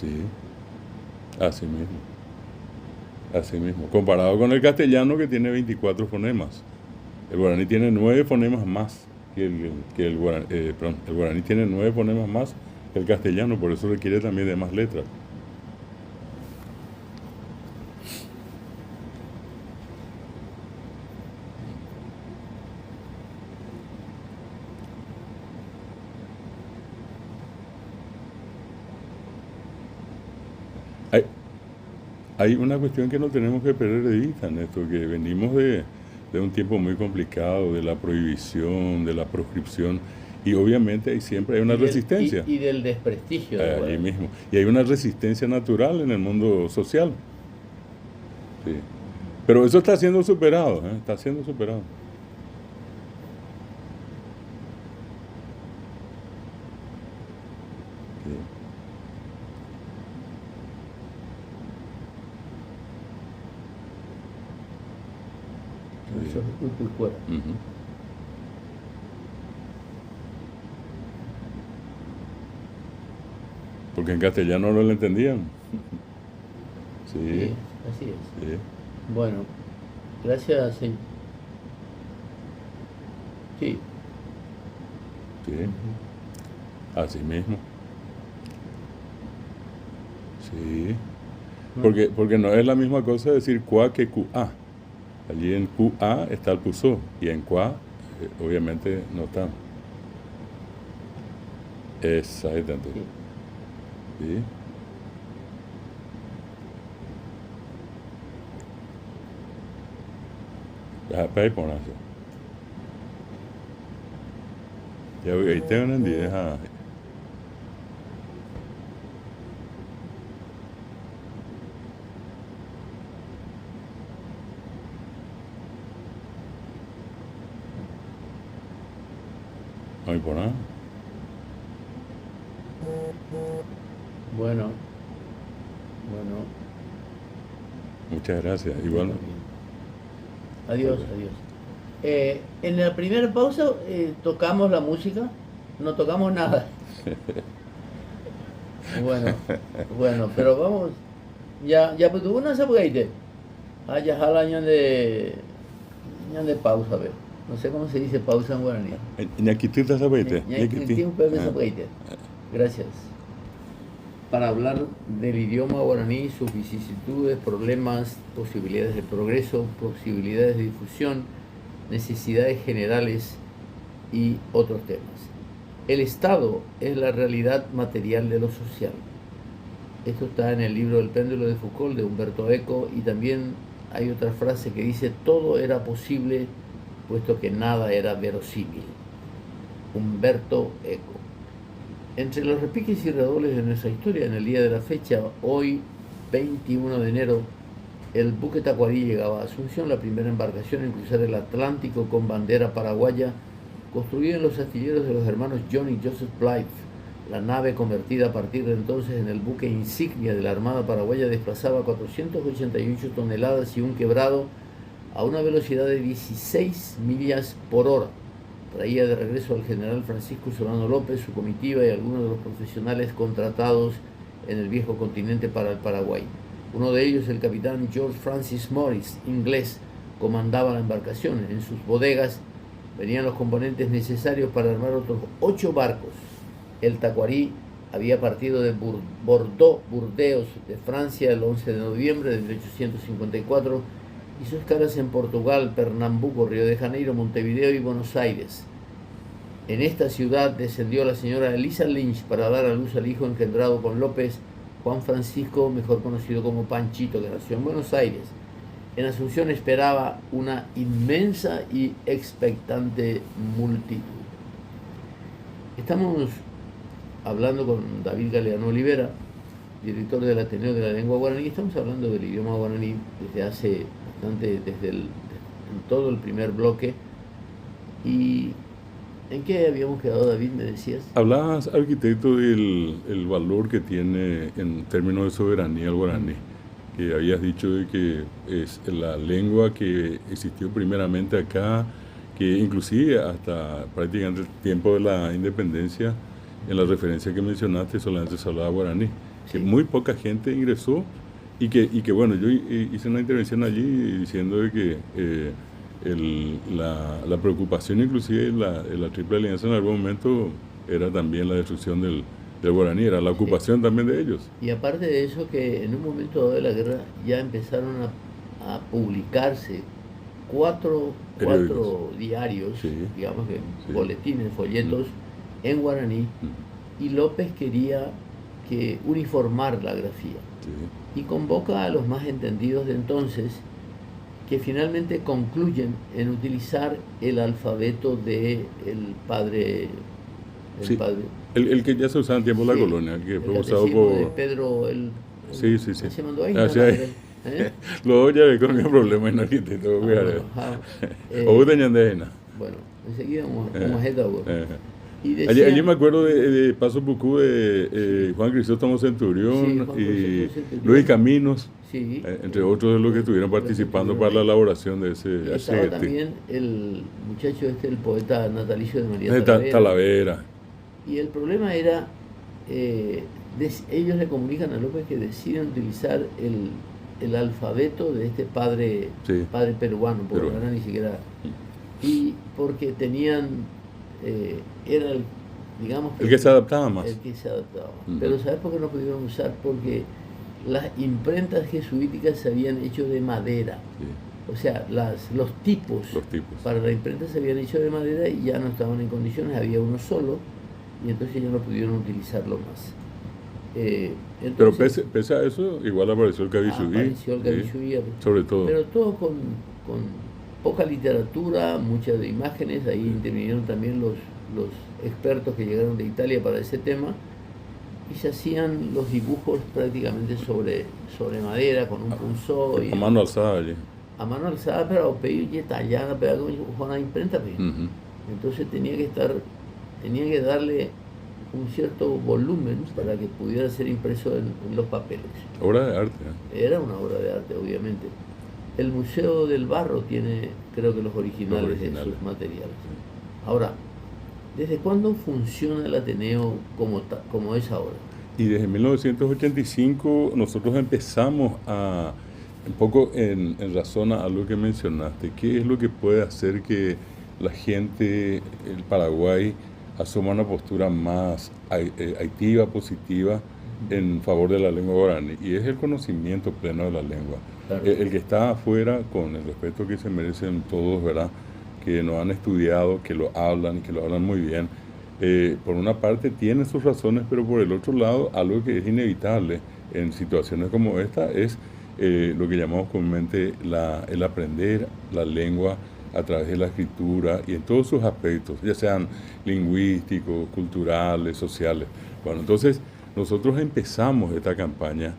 S2: Sí, así mismo. Así mismo. Comparado con el castellano que tiene 24 fonemas. El guaraní tiene 9 fonemas más que el guaraní. Perdón, el guaraní tiene 9 fonemas más que el castellano, por eso requiere también de más letras. Hay, hay una cuestión que no tenemos que perder de vista, Néstor, que venimos de un tiempo muy complicado, de la prohibición, de la proscripción, y obviamente siempre hay una resistencia.
S1: y del desprestigio del
S2: Allí
S1: guaraní.
S2: mismo. Y hay una resistencia natural en el mundo social. Sí. Pero eso está siendo superado, ¿eh? Está siendo superado. Sí.
S1: Eso es muy fuera.
S2: Ujú. Porque en castellano no lo entendían.
S1: Sí,
S2: Sí,
S1: así es.
S2: sí,
S1: Bueno, gracias, señor. Sí.
S2: sí. Así mismo. Sí. Porque no es la misma cosa decir QA que QA. Allí en QA está el puso y en QA obviamente no está. Exactamente.
S1: Sí.
S2: Sí. Para ahí ponerse. Ya ahí tengo un día. No hay por nada.
S1: Bueno.
S2: Muchas gracias. Igual.
S1: Adiós. En la primera pausa tocamos la música, no tocamos nada. Bueno, pero vamos. Ya pues tuvo una sabugaite. Ya jala año de pausa, a ver. No sé cómo se dice pausa en guaraní.
S2: Ñaquitita sabaite.
S1: Gracias. Para hablar del idioma guaraní, sus vicisitudes, problemas, posibilidades de progreso, posibilidades de difusión, necesidades generales y otros temas. El Estado es la realidad material de lo social. Esto está en el libro El péndulo de Foucault, de Humberto Eco, y también hay otra frase que dice: todo era posible, puesto que nada era verosímil. Humberto Eco. Entre los repiques y redobles de nuestra historia, en el día de la fecha, hoy 21 de enero, el buque Tacuarí llegaba a Asunción, la primera embarcación en cruzar el Atlántico con bandera paraguaya, construida en los astilleros de los hermanos John y Joseph Blythe. La nave, convertida a partir de entonces en el buque insignia de la Armada paraguaya, desplazaba 488 toneladas y un quebrado a una velocidad de 16 millas por hora. Traía de regreso al general Francisco Solano López, su comitiva y algunos de los profesionales contratados en el viejo continente para el Paraguay. Uno de ellos, el capitán George Francis Morris, inglés, comandaba la embarcación. En sus bodegas venían los componentes necesarios para armar otros 8 barcos. El Tacuarí había partido de Bordeaux, Burdeos, de Francia, el 11 de noviembre de 1854, hizo escalas en Portugal, Pernambuco, Río de Janeiro, Montevideo y Buenos Aires. En esta ciudad descendió la señora Elisa Lynch para dar a luz al hijo engendrado con López, Juan Francisco, mejor conocido como Panchito, que nació en Buenos Aires. En Asunción esperaba una inmensa y expectante multitud. Estamos hablando con David Galeano Olivera, director del Ateneo de la Lengua Guaraní. Estamos hablando del idioma guaraní desde hace bastante, en todo el primer bloque. ¿Y en qué habíamos quedado, David? Me decías.
S2: Hablabas, arquitecto, del el valor que tiene en términos de soberanía el guaraní, que habías dicho de que es la lengua que existió primeramente acá, que inclusive hasta prácticamente el tiempo de la independencia, en la referencia que mencionaste, solamente se hablaba guaraní, que muy poca gente ingresó y que bueno, yo hice una intervención allí diciendo de que la preocupación inclusive la Triple Alianza en algún momento era también la destrucción del guaraní, era la ocupación también de ellos.
S1: Y aparte de eso, que en un momento dado de la guerra ya empezaron a publicarse cuatro diarios, sí, digamos que sí, boletines, folletos en guaraní, y López quería que uniformar la grafía, sí, y convoca a los más entendidos de entonces, que finalmente concluyen en utilizar el alfabeto de el padre,
S2: el que ya se usaba en tiempo de la colonia, el que fue usado por
S1: de Pedro,
S2: sí.
S1: Se mandó ahí,
S2: luego ya ve con qué problema en arquitecto.
S1: Bueno, enseguida vamos a esta.
S2: Allí me acuerdo de Paso Pucú, de Juan Crisóstomo Centurión, y Luis Caminos, sí, entre otros de los que estuvieron participando para la elaboración de ese.
S1: Estaba también el muchacho el poeta natalicio de María
S2: Talavera.
S1: Y el problema era, ellos le comunican a López que deciden utilizar el alfabeto de este padre, sí, padre peruano, porque no era ni siquiera, y porque tenían, era digamos
S2: El que se adaptaba más.
S1: El que se adaptaba más. Pero ¿sabes por qué no pudieron usar? Porque las imprentas jesuíticas se habían hecho de madera.
S2: Sí.
S1: O sea, los tipos para la imprenta se habían hecho de madera y ya no estaban en condiciones, había uno solo, y entonces ya no pudieron utilizarlo más.
S2: Pero pese a eso, igual apareció el Kavishuí.
S1: Apareció el Kavishuí,
S2: sobre todo.
S1: Pero todo con poca literatura, muchas de imágenes. Ahí intervinieron también los expertos que llegaron de Italia para ese tema, y se hacían los dibujos prácticamente sobre madera, con un punzón.
S2: A mano alzada allí.
S1: A mano alzada, pero tallada, pero con la imprenta. Entonces tenía que darle un cierto volumen para que pudiera ser impreso en los papeles.
S2: Obra de arte.
S1: Era una obra de arte, obviamente. El Museo del Barro tiene, creo que los originales de sus materiales. Ahora, ¿desde cuándo funciona el Ateneo como es ahora?
S2: Y desde 1985 nosotros empezamos a, un poco en razón a algo que mencionaste, ¿qué es lo que puede hacer que la gente, el Paraguay, asuma una postura más activa, positiva, en favor de la lengua guaraní? Y es el conocimiento pleno de la lengua. Claro. El que está afuera, con el respeto que se merecen todos, ¿verdad?, que nos han estudiado, que lo hablan y que lo hablan muy bien, por una parte tiene sus razones, pero por el otro lado, algo que es inevitable en situaciones como esta es lo que llamamos comúnmente el aprender la lengua a través de la escritura y en todos sus aspectos, ya sean lingüísticos, culturales, sociales. Bueno, entonces nosotros empezamos esta campaña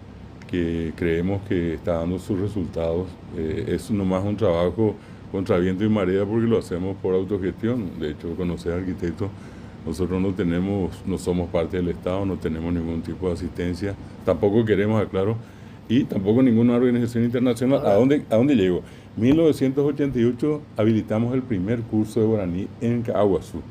S2: que creemos que está dando sus resultados. Es nomás un trabajo contra viento y marea porque lo hacemos por autogestión. De hecho, conocer arquitectos, nosotros no somos parte del Estado, no tenemos ningún tipo de asistencia, tampoco queremos, aclaro, y tampoco ninguna organización internacional. ¿A dónde llegó? 1988 habilitamos el primer curso de guaraní en Caaguazú.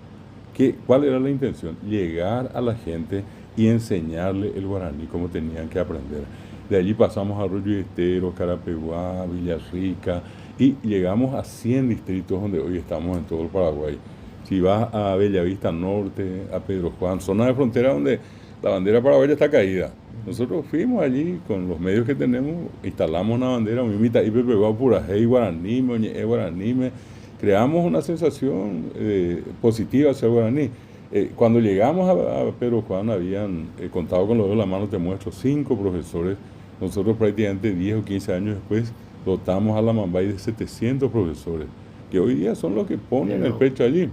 S2: ¿Cuál era la intención? Llegar a la gente y enseñarle el guaraní como tenían que aprender. De allí pasamos a Arroyo Estero, Carapeguá, Villarrica, y llegamos a 100 distritos donde hoy estamos en todo el Paraguay. Si vas a Bellavista Norte, a Pedro Juan, zona de frontera donde la bandera paraguaya está caída. Nosotros fuimos allí con los medios que tenemos, instalamos una bandera, Mimita y Pepegua, Purajey, Guaraní, Moñeé, Guaraní, creamos una sensación positiva hacia el guaraní. Cuando llegamos a Pedro Juan, habían contado con los dedos de la mano, te muestro, 5 profesores. Nosotros prácticamente 10 o 15 años después dotamos a la Mambay de 700 profesores, que hoy día son los que ponen el pecho allí.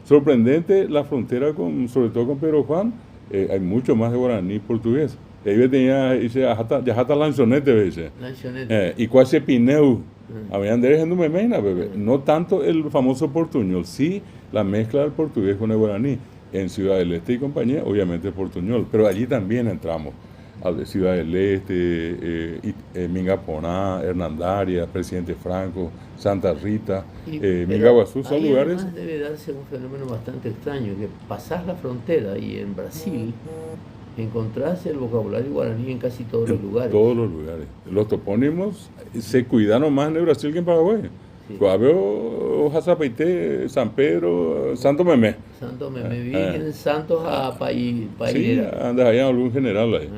S2: Sorprendente la frontera, sobre todo con Pedro Juan, hay mucho más de guaraní portugués. Ahí tenía, dice, ya hasta lanchonete, dice. Y cuase pineu. Habían dejando memeina, bebé. No tanto el famoso portuñol, sí la mezcla del portugués con el guaraní. En Ciudad del Este y compañía, obviamente portuñol, pero allí también entramos. Ciudad del Este, Mingaponá, Hernandaria, Presidente Franco, Santa Rita, Mingaguazú, son lugares.
S1: Además debe darse un fenómeno bastante extraño, que pasás la frontera y en Brasil encontrás el vocabulario guaraní en casi todos los lugares.
S2: Todos los lugares. Los topónimos se cuidaron más en Brasil que en Paraguay. Coabeo, Jazapaité, San Pedro, Santo Memé.
S1: Santo Memé, vienen santos a país.
S2: Sí, andas allá algún general ahí.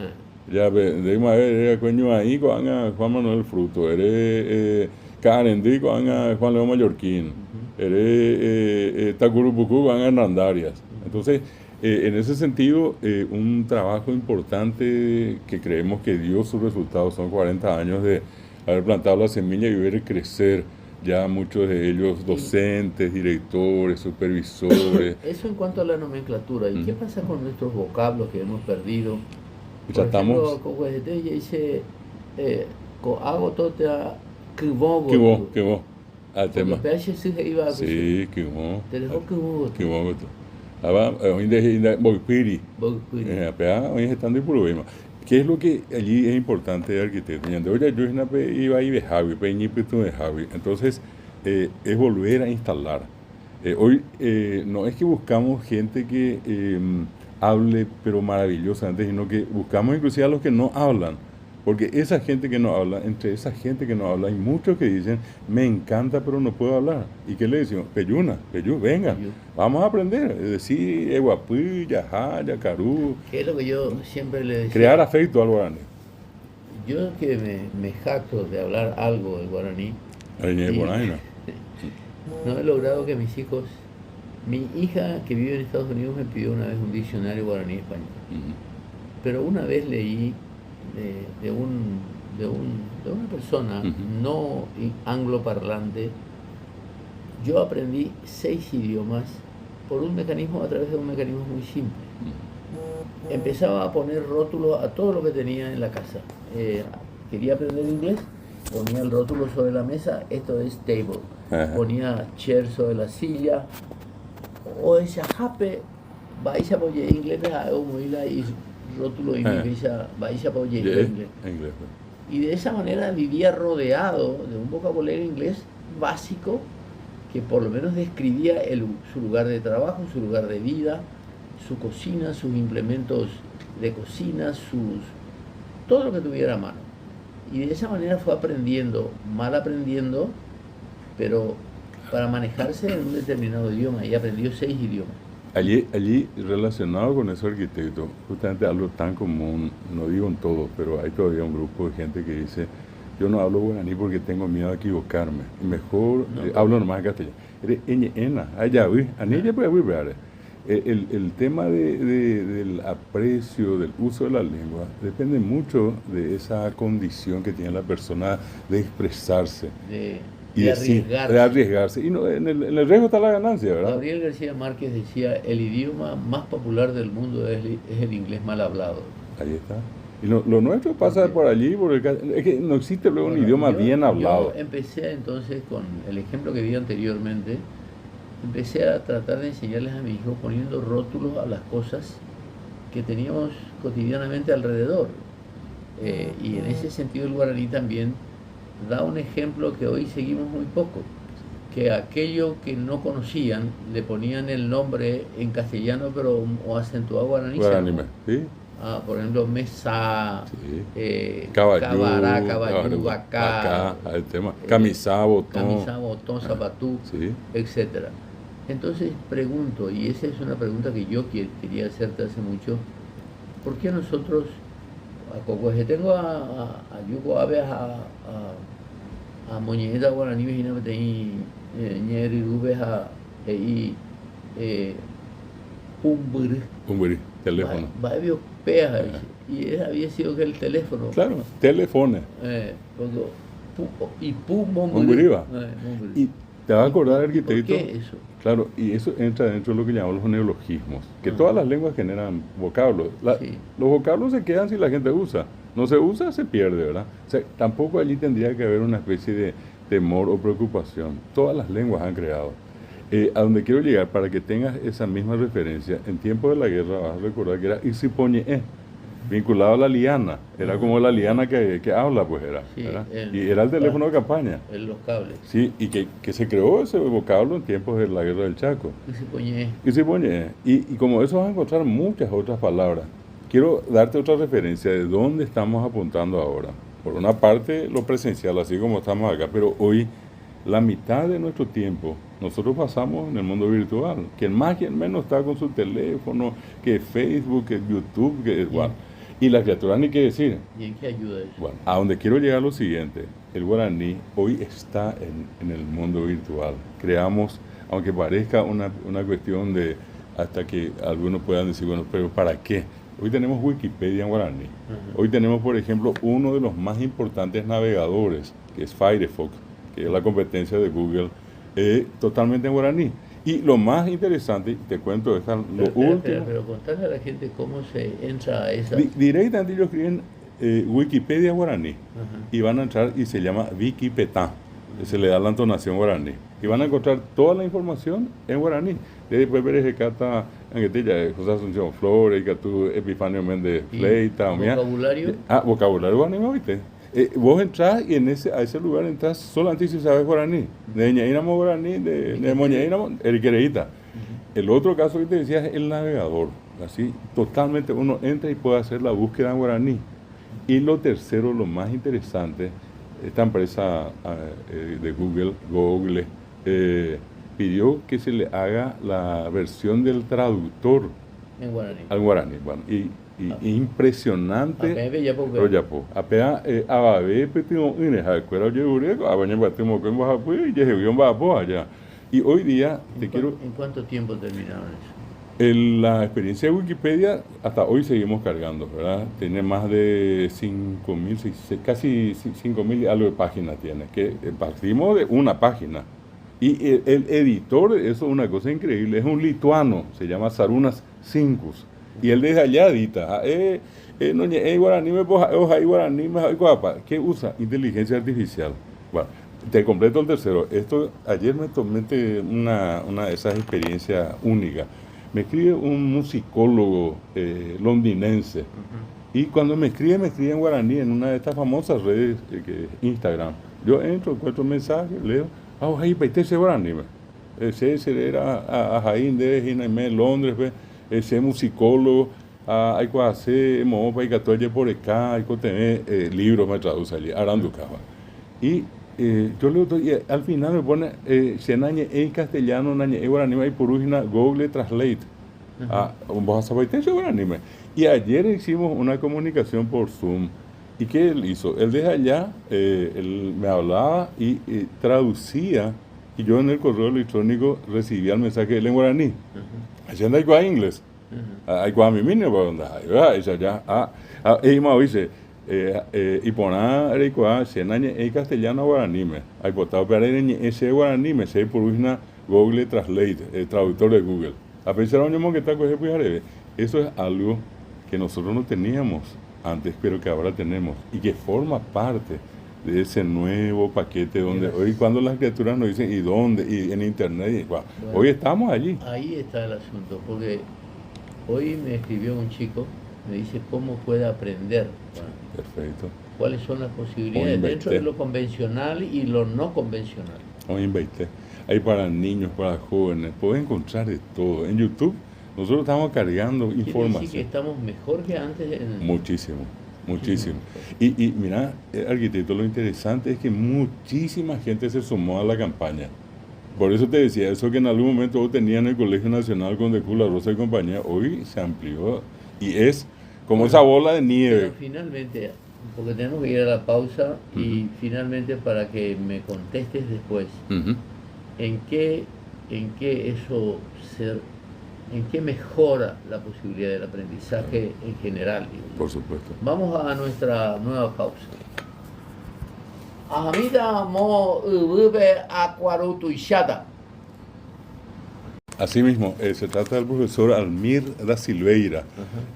S2: Ya de una vez, coño ahí, con Juan Manuel Fruto, eres Carendí, con Juan León Mallorquín, eres Tacurupucú, con Hernandarias. Entonces, en ese sentido, un trabajo importante que creemos que dio sus resultados, son 40 años de haber plantado la semilla y ver crecer ya muchos de ellos docentes, directores, supervisores.
S1: Eso en cuanto a la nomenclatura. ¿Y qué pasa con nuestros vocablos que hemos perdido?
S2: Ya estamos.
S1: Por ejemplo, dice, hago toda que vos.
S2: Al tema.
S1: Sí,
S2: que vos.
S1: Te dejó que
S2: vos. Hoy Boipiri. Hoy estando en problema. ¿Qué es lo que allí es importante de arquitecto? Entonces, es volver a instalar. Hoy no es que buscamos gente que hable pero maravillosamente, sino que buscamos inclusive a los que no hablan, Porque esa gente que no habla, entre esa gente que no habla, hay muchos que dicen, me encanta, pero no puedo hablar. ¿Y qué le decimos? Peyuna, venga, vamos a aprender. Es decir, Eguapú, Yajá, Yacarú.
S1: Que es lo que yo siempre le decía.
S2: Crear afecto al guaraní.
S1: Yo que me jacto de hablar algo del guaraní. No he logrado que mis hijos... Mi hija que vive en Estados Unidos me pidió una vez un diccionario guaraní-español. Pero una vez leí de una persona no angloparlante, yo aprendí 6 idiomas a través de un mecanismo muy simple. Empezaba a poner rótulos a todo lo que tenía en la casa. Quería aprender inglés, ponía el rótulo sobre la mesa, esto es table. Ponía chair sobre la silla, o decía jape, vais a poner inglés, y rótulo inglés, vais a poner inglés. Y de esa manera vivía rodeado de un vocabulario inglés básico que por lo menos describía su lugar de trabajo, su lugar de vida, su cocina, sus implementos de cocina, todo lo que tuviera a mano. Y de esa manera fue aprendiendo, mal aprendiendo, pero para manejarse en un determinado idioma, y aprendió 6 idiomas.
S2: Allí relacionado con ese arquitecto, justamente algo tan común, no digo en todo, pero hay todavía un grupo de gente que dice, yo no hablo guaraní porque tengo miedo a equivocarme, y mejor hablo nomás castellano. El tema del aprecio, del uso de la lengua, depende mucho de esa condición que tiene la persona de expresarse. De arriesgarse. Y no, en el riesgo está la ganancia, ¿verdad?
S1: Gabriel García Márquez decía, el idioma más popular del mundo es el inglés mal hablado.
S2: Ahí está. Y lo nuestro pasa por allí, es que no existe luego un idioma bien hablado.
S1: Yo empecé entonces, con el ejemplo que vi anteriormente, empecé a tratar de enseñarles a mi hijo poniendo rótulos a las cosas que teníamos cotidianamente alrededor. Y en ese sentido el guaraní también da un ejemplo que hoy seguimos muy poco, que aquello que no conocían le ponían el nombre en castellano o acentuado guaraní.
S2: ¿Sí?
S1: Por ejemplo, mesa,
S2: cabará,
S1: caballú, bacá,
S2: el tema, camisa, botón,
S1: zapatú, etcétera. Entonces pregunto, y esa es una pregunta que yo quería hacerte hace mucho, ¿por qué nosotros tengo a Yuko Aves a Moñeta Guaraní Vejina Betei Ñeri Rubes a
S2: Pumburi, teléfono.
S1: Babio Peja, y había sido que el teléfono.
S2: Claro, teléfono.
S1: Y
S2: Pumburi. Y te vas a acordar, arquitecto.
S1: ¿Por qué eso?
S2: Claro, y eso entra dentro de lo que llamamos los neologismos, que todas las lenguas generan vocablos. Los vocablos se quedan si la gente usa. No se usa, se pierde, ¿verdad? O sea, tampoco allí tendría que haber una especie de temor o preocupación. Todas las lenguas han creado. A donde quiero llegar, para que tengas esa misma referencia, en tiempo de la guerra vas a recordar que era Isipoñe, vinculado a la liana. Era como la liana que habla, pues era. Sí, y era el teléfono de campaña.
S1: Los cables.
S2: Sí, y que se creó ese vocablo en tiempos de la guerra del Chaco. Isipoñe. Y como eso vas a encontrar muchas otras palabras. Quiero darte otra referencia de dónde estamos apuntando ahora. Por una parte, lo presencial, así como estamos acá, pero hoy la mitad de nuestro tiempo nosotros pasamos en el mundo virtual. Quien más, quien menos está con su teléfono, que Facebook, que YouTube, que bueno. Y la criatura ni qué decir.
S1: ¿Y en qué ayuda eso?
S2: Bueno, a donde quiero llegar lo siguiente, el guaraní hoy está en el mundo virtual. Creamos, aunque parezca una cuestión de, hasta que algunos puedan decir, bueno, pero ¿para qué? Hoy tenemos Wikipedia en guaraní. Hoy tenemos, por ejemplo, uno de los más importantes navegadores, que es Firefox, que es la competencia de Google, totalmente en guaraní. Y lo más interesante, te cuento, último.
S1: Pero contarle a la gente cómo se entra a esa.
S2: Directamente ellos escriben Wikipedia guaraní y van a entrar y se llama Wikipetá. Se le da la entonación guaraní. Y van a encontrar toda la información en guaraní. Después verás que cata José Asunción Flores, que tú Epifanio Méndez Fleita.
S1: ¿Vocabulario?
S2: Vocabulario guaraní, ¿viste? Vos entrás y a ese lugar entras solamente si sabes guaraní. De Ñaínamo guaraní, de Moñaínamo, Eriquereíta. El otro caso que te decía es el navegador. Así, totalmente uno entra y puede hacer la búsqueda en guaraní. Y lo tercero, lo más interesante, esta empresa de Google, pidió que se le haga la versión del traductor
S1: En guaraní.
S2: al guaraní. Bueno, impresionante.
S1: Apenas ya porque-
S2: Pero ya, pues, apenas ababe, petimo, a escuela de abaña batemos con bajapu y ya se vio allá. Y hoy día te quiero.
S1: ¿En cuánto tiempo terminaron eso?
S2: La experiencia de Wikipedia, hasta hoy seguimos cargando, ¿verdad? Tiene más de 5.000, casi 5.000 algo de páginas tiene, que partimos de una página. Y el editor, eso es una cosa increíble, es un lituano, se llama Sarunas Sincus. Y él desde allá edita, ¿qué usa? Inteligencia artificial. Bueno, te completo el tercero. Ayer me tomé una de esas experiencias únicas. Me escribe un musicólogo londinense. Y cuando me escribe en guaraní en una de estas famosas redes, Instagram. Yo entro, encuentro un mensaje, leo, ahí paitese guaraní. Ese era a Jaín de Ginaimé, Londres, ese musicólogo, hay que hacer, para que todo por acá, hay que tener libros, me traduce allí, Aranducaba. Y yo leo todo, y al final me pone, se nañe en castellano, nañe en guaraní, y por última, Google Translate. Vos a paitese guaraní. Y ayer hicimos una comunicación por Zoom. ¿Y qué él hizo? Él desde allá, él me hablaba y traducía, y yo en el correo electrónico recibía el mensaje de él en guaraní. Allá no hay que inglés. Hay que mi mínimo para donde hay. Esa ya. Y me dice, y poner el se nañe en castellano guaraní. Hay potado para ese guaraní, me sé por una Google Translate, el traductor de Google. A pesar de que está con eso es algo que nosotros no teníamos antes, pero que ahora tenemos y que forma parte de ese nuevo paquete donde hoy cuando las criaturas nos dicen y dónde y en internet, bueno, hoy estamos allí.
S1: Ahí está el asunto, porque hoy me escribió un chico, me dice cómo puede aprender. Bueno,
S2: perfecto.
S1: ¿Cuáles son las posibilidades dentro de lo convencional y lo no convencional?
S2: Hoy invité. Hay para niños, para jóvenes, puedes encontrar de todo. En YouTube nosotros estamos cargando información.
S1: ¿Quiere decir que estamos mejor que antes?
S2: Muchísimo. Y mira, arquitecto, lo interesante es que muchísima gente se sumó a la campaña. Por eso te decía, eso que en algún momento vos tenías en el Colegio Nacional con De La Rosa y compañía, hoy se amplió y es como esa bola de nieve.
S1: Pero finalmente, porque tenemos que ir a la pausa y finalmente para que me contestes después, ¿en qué mejora la posibilidad del aprendizaje en general?
S2: Por supuesto.
S1: Vamos a nuestra nueva pausa. Amida mo ubube aquarutuishada.
S2: Asimismo, se trata del profesor Almir da Silveira.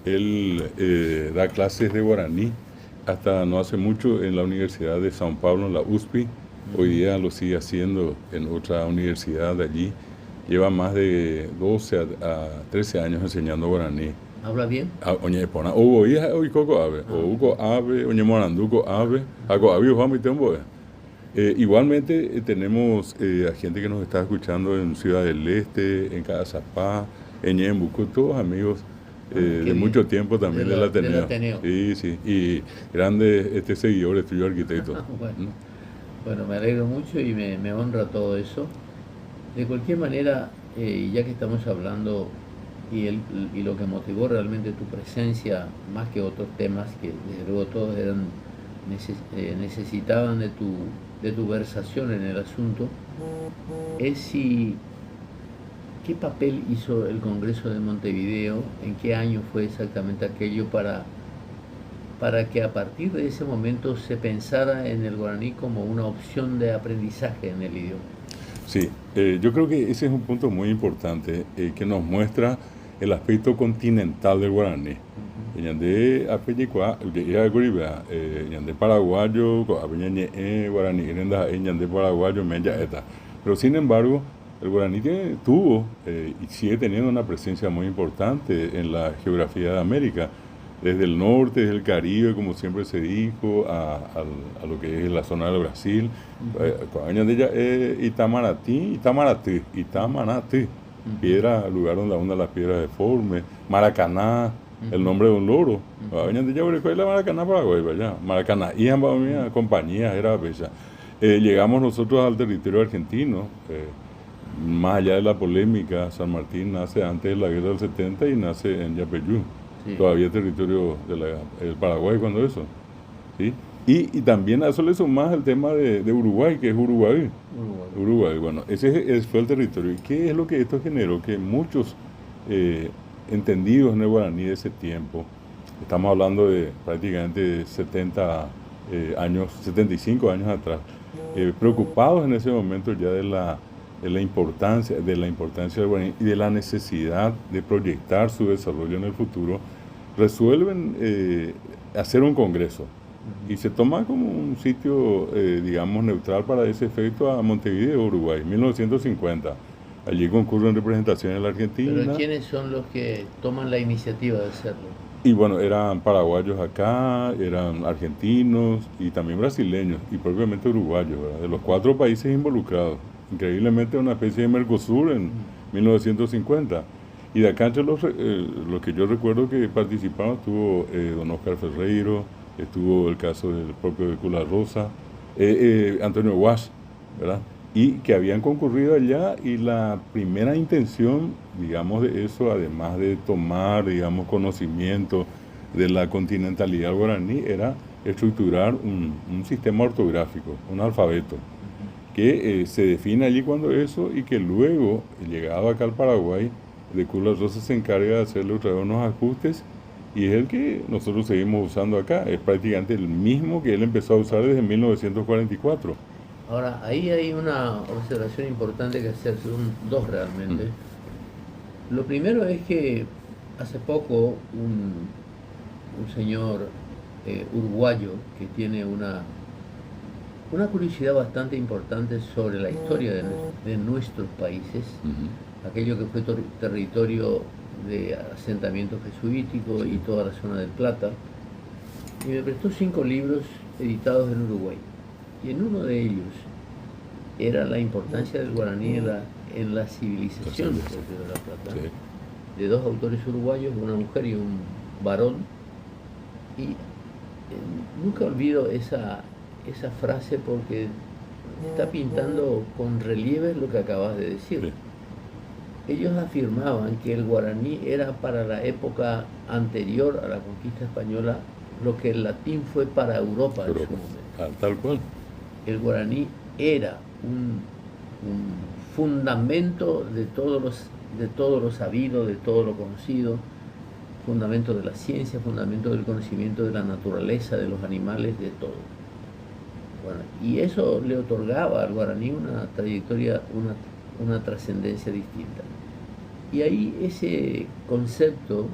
S2: Él da clases de guaraní hasta no hace mucho en la Universidad de São Paulo, en la USP. Hoy día lo sigue haciendo en otra universidad de allí. Lleva más de 12 a 13 años enseñando guaraní.
S1: ¿Habla bien?
S2: Oye, pona, o hija, o coco ave, o ave, oye moranduco ave, hago ave, vamos y tembo. Igualmente tenemos a gente que nos está escuchando en Ciudad del Este, en Cazapá, en Ñembucú, todos amigos de bien. Mucho tiempo también del Ateneo. Sí, y grandes seguidores tuyos, arquitectos.
S1: Bueno, me alegro mucho y me honra todo eso. De cualquier manera, ya que estamos hablando y lo que motivó realmente tu presencia, más que otros temas que desde luego todos necesitaban de tu versación en el asunto, es qué papel hizo el Congreso de Montevideo, en qué año fue exactamente aquello para que a partir de ese momento se pensara en el guaraní como una opción de aprendizaje en el idioma.
S2: Sí, yo creo que ese es un punto muy importante que nos muestra el aspecto continental del guaraní. Ñandé apellicua, ñandé paraguayo, guaraní, ñandé paraguayo, eta. Pero sin embargo, el guaraní tuvo y sigue teniendo una presencia muy importante en la geografía de América, desde el norte, desde el Caribe, como siempre se dijo, a lo que es la zona del Brasil. Itamaraty, piedra, lugar donde abundan las piedras deformes, Maracaná, el nombre de un loro. La Maracaná Paraguay, vaya. Maracaná, y ambas compañías era bella. Llegamos nosotros al territorio argentino, más allá de la polémica. San Martín nace antes de la guerra del 70 y nace en Yapeyú, sí. Todavía territorio del Paraguay cuando eso, ¿sí? Y también a eso le sumás el tema de Uruguay, que es Uruguay. Bueno, ese fue el territorio. ¿Y qué es lo que esto generó? Que muchos entendidos en el guaraní de ese tiempo, estamos hablando de prácticamente 75 años atrás, preocupados en ese momento ya de la importancia del guaraní y de la necesidad de proyectar su desarrollo en el futuro, resuelven hacer un congreso. Y se toma como un sitio, digamos, neutral para ese efecto a Montevideo, Uruguay, 1950. Allí concurren representaciones en la Argentina.
S1: ¿Pero quiénes son los que toman la iniciativa de hacerlo?
S2: Y bueno, eran paraguayos acá, eran argentinos y también brasileños y propiamente uruguayos, ¿verdad? De los 4 países involucrados. Increíblemente una especie de Mercosur en 1950. Y de acá entre los que yo recuerdo que participaron estuvo don Oscar Ferreiro, estuvo el caso del propio de Cula Rosa, Antonio Guas, ¿verdad? Y que habían concurrido allá, y la primera intención, digamos, de eso, además de tomar, digamos, conocimiento de la continentalidad guaraní, era estructurar un sistema ortográfico, un alfabeto, que se define allí cuando eso, y que luego, llegado acá al Paraguay, de Cula Rosa se encarga de hacerle otra vez unos ajustes, y es el que nosotros seguimos usando acá. Es prácticamente el mismo que él empezó a usar desde 1944.
S1: Ahora, ahí hay una observación importante que hacer, son dos realmente. Lo primero es que hace poco un señor uruguayo que tiene una curiosidad bastante importante sobre la historia de nuestros países, aquello que fue territorio de asentamiento jesuítico y toda la zona del Plata, y me prestó 5 libros editados en Uruguay. Y en uno de ellos era la importancia del guaraní en la civilización del Río de la Plata, sí, de 2 autores uruguayos, una mujer y un varón. Y nunca olvido esa frase, porque está pintando con relieve lo que acabas de decir. Sí. Ellos afirmaban que el guaraní era para la época anterior a la conquista española lo que el latín fue para Europa en su momento.
S2: Tal cual.
S1: El guaraní era un fundamento de todo lo sabido, de todo lo conocido, fundamento de la ciencia, fundamento del conocimiento de la naturaleza, de los animales, de todo. Bueno, y eso le otorgaba al guaraní una trayectoria, una trascendencia distinta. Y ahí ese concepto,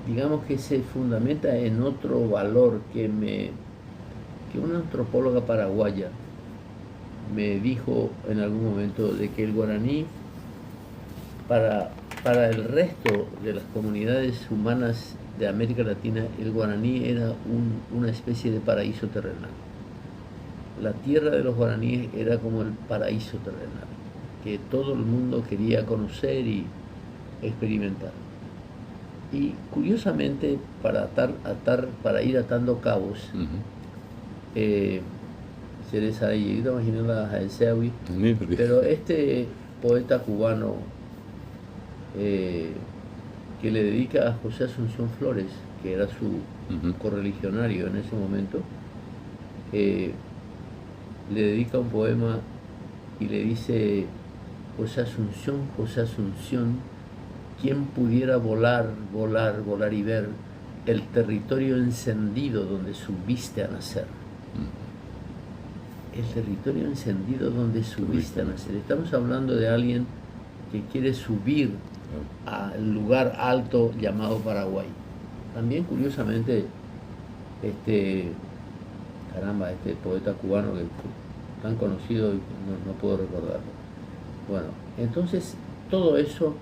S1: digamos que se fundamenta en otro valor que una antropóloga paraguaya me dijo en algún momento, de que el guaraní para el resto de las comunidades humanas de América Latina, el guaraní era una especie de paraíso terrenal. La tierra de los guaraníes era como el paraíso terrenal, que todo el mundo quería conocer y experimentar. Y curiosamente, para ir atando cabos, Cereza y imaginé la Jaeseawi, pero este poeta cubano que le dedica a José Asunción Flores, que era su correligionario en ese momento, le dedica un poema y le dice: José Asunción, ¿quién pudiera volar y ver el territorio encendido donde subiste a nacer? El territorio encendido donde subiste a nacer. Estamos hablando de alguien que quiere subir al lugar alto llamado Paraguay. También, curiosamente, este poeta cubano que tan conocido, no puedo recordarlo. Bueno, entonces todo eso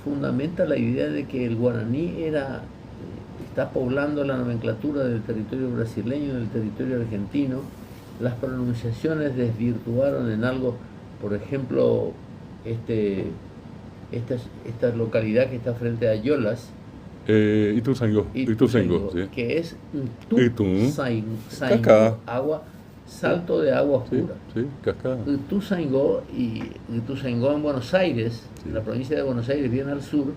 S1: fundamenta la idea de que el guaraní está poblando la nomenclatura del territorio brasileño, del territorio argentino. Las pronunciaciones desvirtuaron en algo, por ejemplo, esta localidad que está frente a Yolas,
S2: Ituzaingó, sí.
S1: que es
S2: Itu,
S1: Ituzaingó,
S2: cascada.
S1: salto de agua
S2: Sí,
S1: oscura.
S2: sí, cascada.
S1: Ituzaingó en Buenos Aires,
S2: Sí.
S1: en la provincia de Buenos Aires, bien al sur,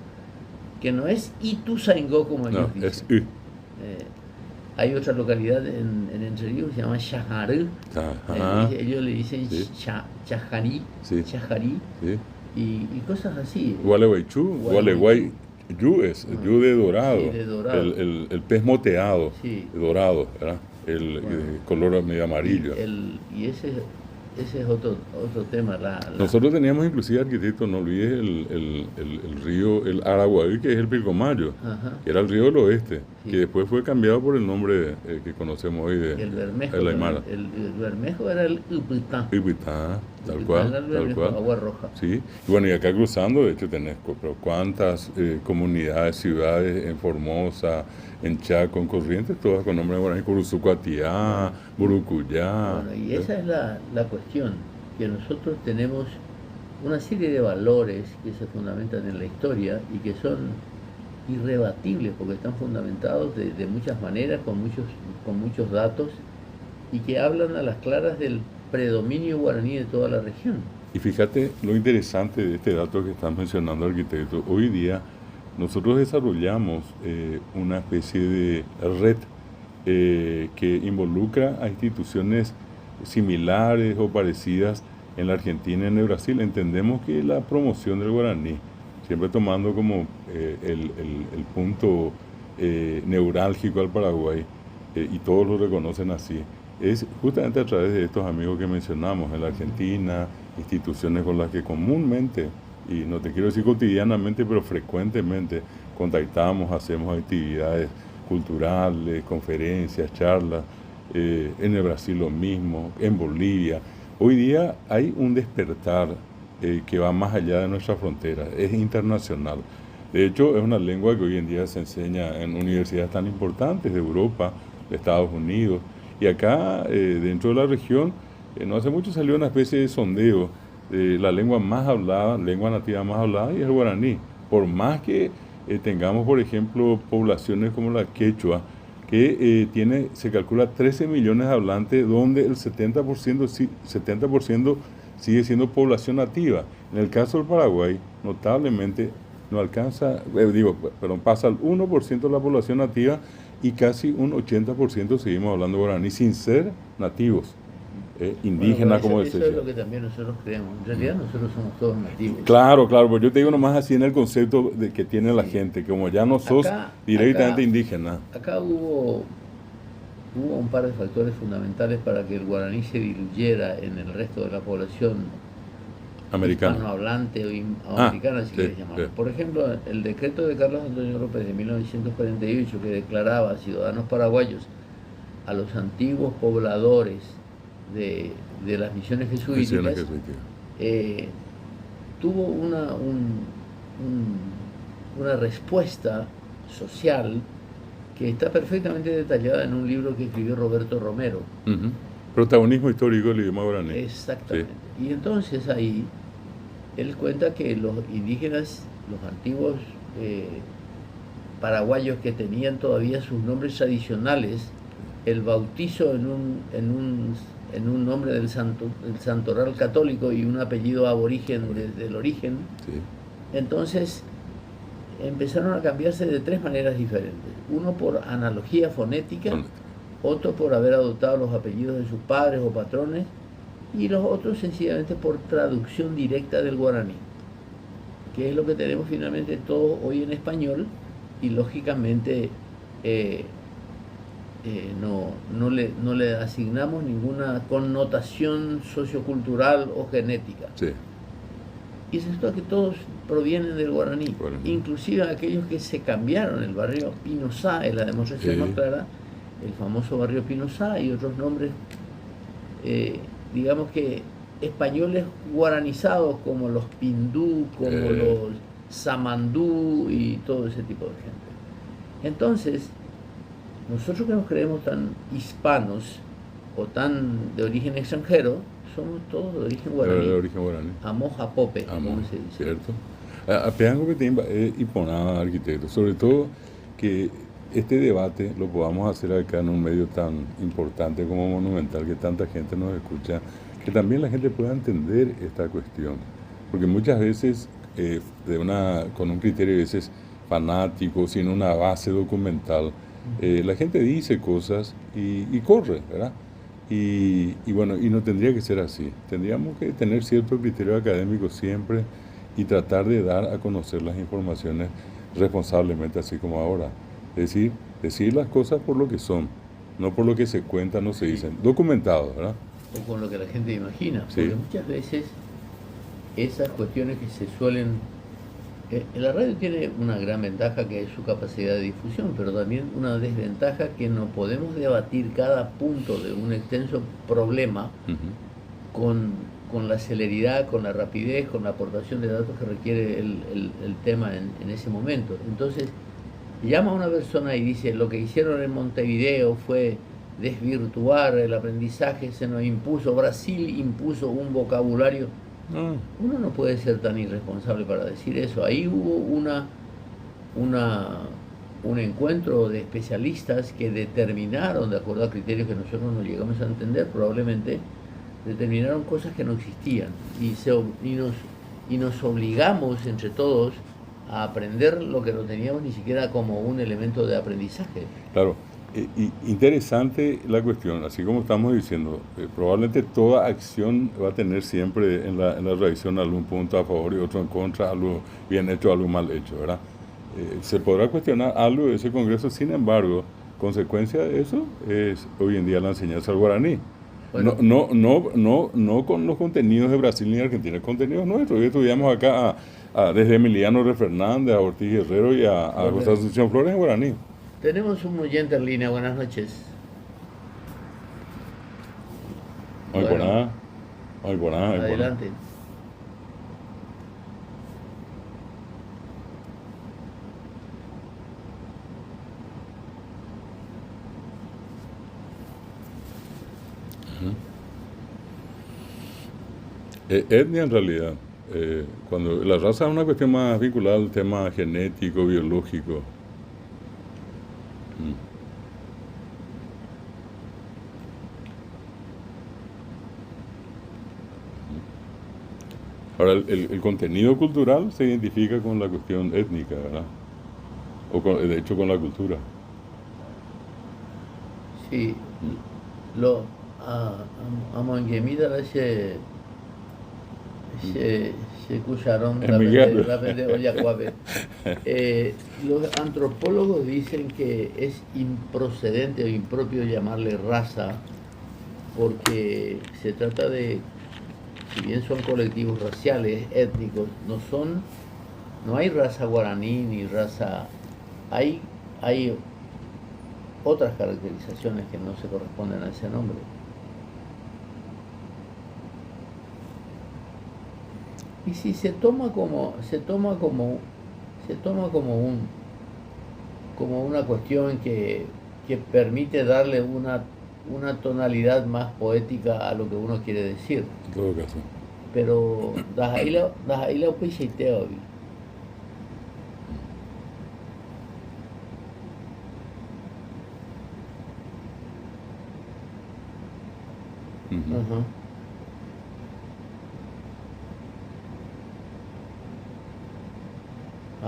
S1: que no es Ituzaingó como ellos
S2: No,
S1: dicen.
S2: es U.
S1: Hay otra localidad en Entre Ríos que se llama Chajarí.
S2: Ajá.
S1: Ellos le dicen
S2: Sí.
S1: Chajarí,
S2: Sí.
S1: Chajarí
S2: Sí.
S1: y cosas así.
S2: Gualeguaychú, Gualeguay, yu es yu de dorado.
S1: Sí, de dorado.
S2: El pez moteado,
S1: Sí.
S2: dorado, ¿verdad? El
S1: Bueno.
S2: color medio amarillo.
S1: Y ese es otro tema.
S2: Nosotros teníamos inclusive, arquitecto, no olvides el río, el Araguaí, que es el Pilcomayo,
S1: Ajá.
S2: que era el río del oeste,
S1: Sí.
S2: que después fue cambiado por el nombre que conocemos hoy de
S1: El Bermejo.
S2: el Aymara.
S1: El Bermejo era el Upitán.
S2: Ibitá, tal
S1: Upitán
S2: cual,
S1: era el
S2: tal
S1: Bermejo,
S2: cual.
S1: agua roja.
S2: Sí, y bueno, y acá cruzando, de hecho, tenés pero cuántas comunidades, ciudades en Formosa, en Chaco, en Corrientes, todas con nombre guaraní, Curuzucuatiá, Burucuyá.
S1: Bueno, y esa es la cuestión, que nosotros tenemos una serie de valores que se fundamentan en la historia y que son irrebatibles porque están fundamentados de muchas maneras, con muchos datos y que hablan a las claras del predominio guaraní de toda la región.
S2: Y fíjate lo interesante de este dato que estás mencionando, arquitecto. Hoy día nosotros desarrollamos una especie de red que involucra a instituciones similares o parecidas en la Argentina y en el Brasil. Entendemos que la promoción del guaraní, siempre tomando como el punto neurálgico al Paraguay, y todos lo reconocen así, es justamente a través de estos amigos que mencionamos en la Argentina, instituciones con las que comúnmente, y no te quiero decir cotidianamente, pero frecuentemente contactamos, hacemos actividades culturales, conferencias, charlas, en el Brasil lo mismo, en Bolivia. Hoy día hay un despertar que va más allá de nuestra frontera, es internacional. De hecho, es una lengua que hoy en día se enseña en universidades tan importantes de Europa, de Estados Unidos, y acá dentro de la región, no hace mucho salió una especie de sondeo de la lengua más hablada, lengua nativa más hablada, y es el guaraní. Por más que tengamos, por ejemplo, poblaciones como la quechua, que se calcula 13 millones de hablantes, donde el 70% sigue siendo población nativa. En el caso del Paraguay, notablemente no alcanza, pasa al 1% de la población nativa y casi un 80% seguimos hablando guaraní sin ser nativos, indígenas, como decía.
S1: Eso es lo que también nosotros creemos. En realidad nosotros somos todos nativos.
S2: Claro, pues yo te digo nomás así en el concepto de que tiene la gente, que como ya no sos directamente indígena.
S1: Acá hubo un par de factores fundamentales para que el guaraní se diluyera en el resto de la población
S2: Americana.
S1: Hispanohablante o americana, si quieres llamarlo.
S2: Sí.
S1: Por ejemplo, el decreto de Carlos Antonio López de 1948 que declaraba ciudadanos paraguayos a los antiguos pobladores de las misiones jesuíticas, tuvo una respuesta social que está perfectamente detallada en un libro que escribió Roberto Romero.
S2: Uh-huh. Protagonismo histórico del idioma guaraní.
S1: Exactamente. Sí. Y entonces ahí él cuenta que los indígenas, los antiguos paraguayos que tenían todavía sus nombres tradicionales, el bautizo en un nombre del santoral católico y un apellido aborigen del origen, sí. Entonces empezaron a cambiarse de tres maneras diferentes. Uno por analogía fonética, otro por haber adoptado los apellidos de sus padres o patrones, y los otros sencillamente por traducción directa del guaraní, que es lo que tenemos finalmente todos hoy en español, y lógicamente no le asignamos ninguna connotación sociocultural o genética.
S2: Sí.
S1: Y resulta que todos provienen del guaraní, inclusive aquellos que se cambiaron. El barrio Pinosá es la demostración más clara, el famoso barrio Pinosá y otros nombres, digamos que españoles guaranizados como los Pindú, como los Samandú y todo ese tipo de gente. Entonces, nosotros que nos creemos tan hispanos o tan de origen extranjero, somos todos de origen guaraní.
S2: De origen guaraní.
S1: Amoja Pope, como se dice.
S2: ¿Cierto? Apenas que tiene y poner arquitectos, sobre todo que este debate lo podamos hacer acá en un medio tan importante como Monumental, que tanta gente nos escucha, que también la gente pueda entender esta cuestión, porque muchas veces con un criterio a veces fanático, sin una base documental, la gente dice cosas y corre, ¿verdad? Y bueno, y no tendría que ser así. Tendríamos que tener cierto criterio académico siempre y tratar de dar a conocer las informaciones responsablemente, así como ahora. Es decir las cosas por lo que son, no por lo que se cuentan o se dicen. Documentados, ¿verdad?
S1: O con lo que la gente imagina.
S2: Sí.
S1: Porque muchas veces esas cuestiones que se suelen... La radio tiene una gran ventaja que es su capacidad de difusión, pero también una desventaja que no podemos debatir cada punto de un extenso problema con la celeridad, con la rapidez, con la aportación de datos que requiere el tema en ese momento. Entonces, llama a una persona y dice, lo que hicieron en Montevideo fue desvirtuar el aprendizaje, se nos impuso, Brasil impuso un vocabulario. Uno no puede ser tan irresponsable para decir eso. Ahí hubo un encuentro de especialistas que determinaron, de acuerdo a criterios que nosotros no llegamos a entender, probablemente determinaron cosas que no existían y nos obligamos entre todos a aprender lo que no teníamos ni siquiera como un elemento de aprendizaje.
S2: Claro. Interesante la cuestión, así como estamos diciendo, probablemente toda acción va a tener siempre en la revisión algún punto a favor y otro en contra, algo bien hecho, algo mal hecho, ¿verdad? Se podrá cuestionar algo de ese Congreso, sin embargo, consecuencia de eso es hoy en día la enseñanza al guaraní. Bueno, no con los contenidos de Brasil ni Argentina, contenidos nuestros. Hoy estudiamos acá desde Emiliano R. Fernández, a Ortiz Guerrero y a José Asunción Flores en guaraní.
S1: Tenemos un oyente en línea, buenas noches. Adelante.
S2: Etnia en realidad, cuando la raza es una cuestión más vinculada al tema genético, biológico. Ahora, el contenido cultural se identifica con la cuestión étnica, ¿verdad? De hecho, con la cultura.
S1: Sí, Amanguemida se escucharon los antropólogos dicen que es improcedente o impropio llamarle raza porque se trata de, si bien son colectivos raciales, étnicos, no hay raza guaraní ni raza, hay otras caracterizaciones que no se corresponden a ese nombre. Y si se toma como una cuestión que permite darle una tonalidad más poética a lo que uno quiere decir.
S2: En todo caso.
S1: Pero ahí la opicitea.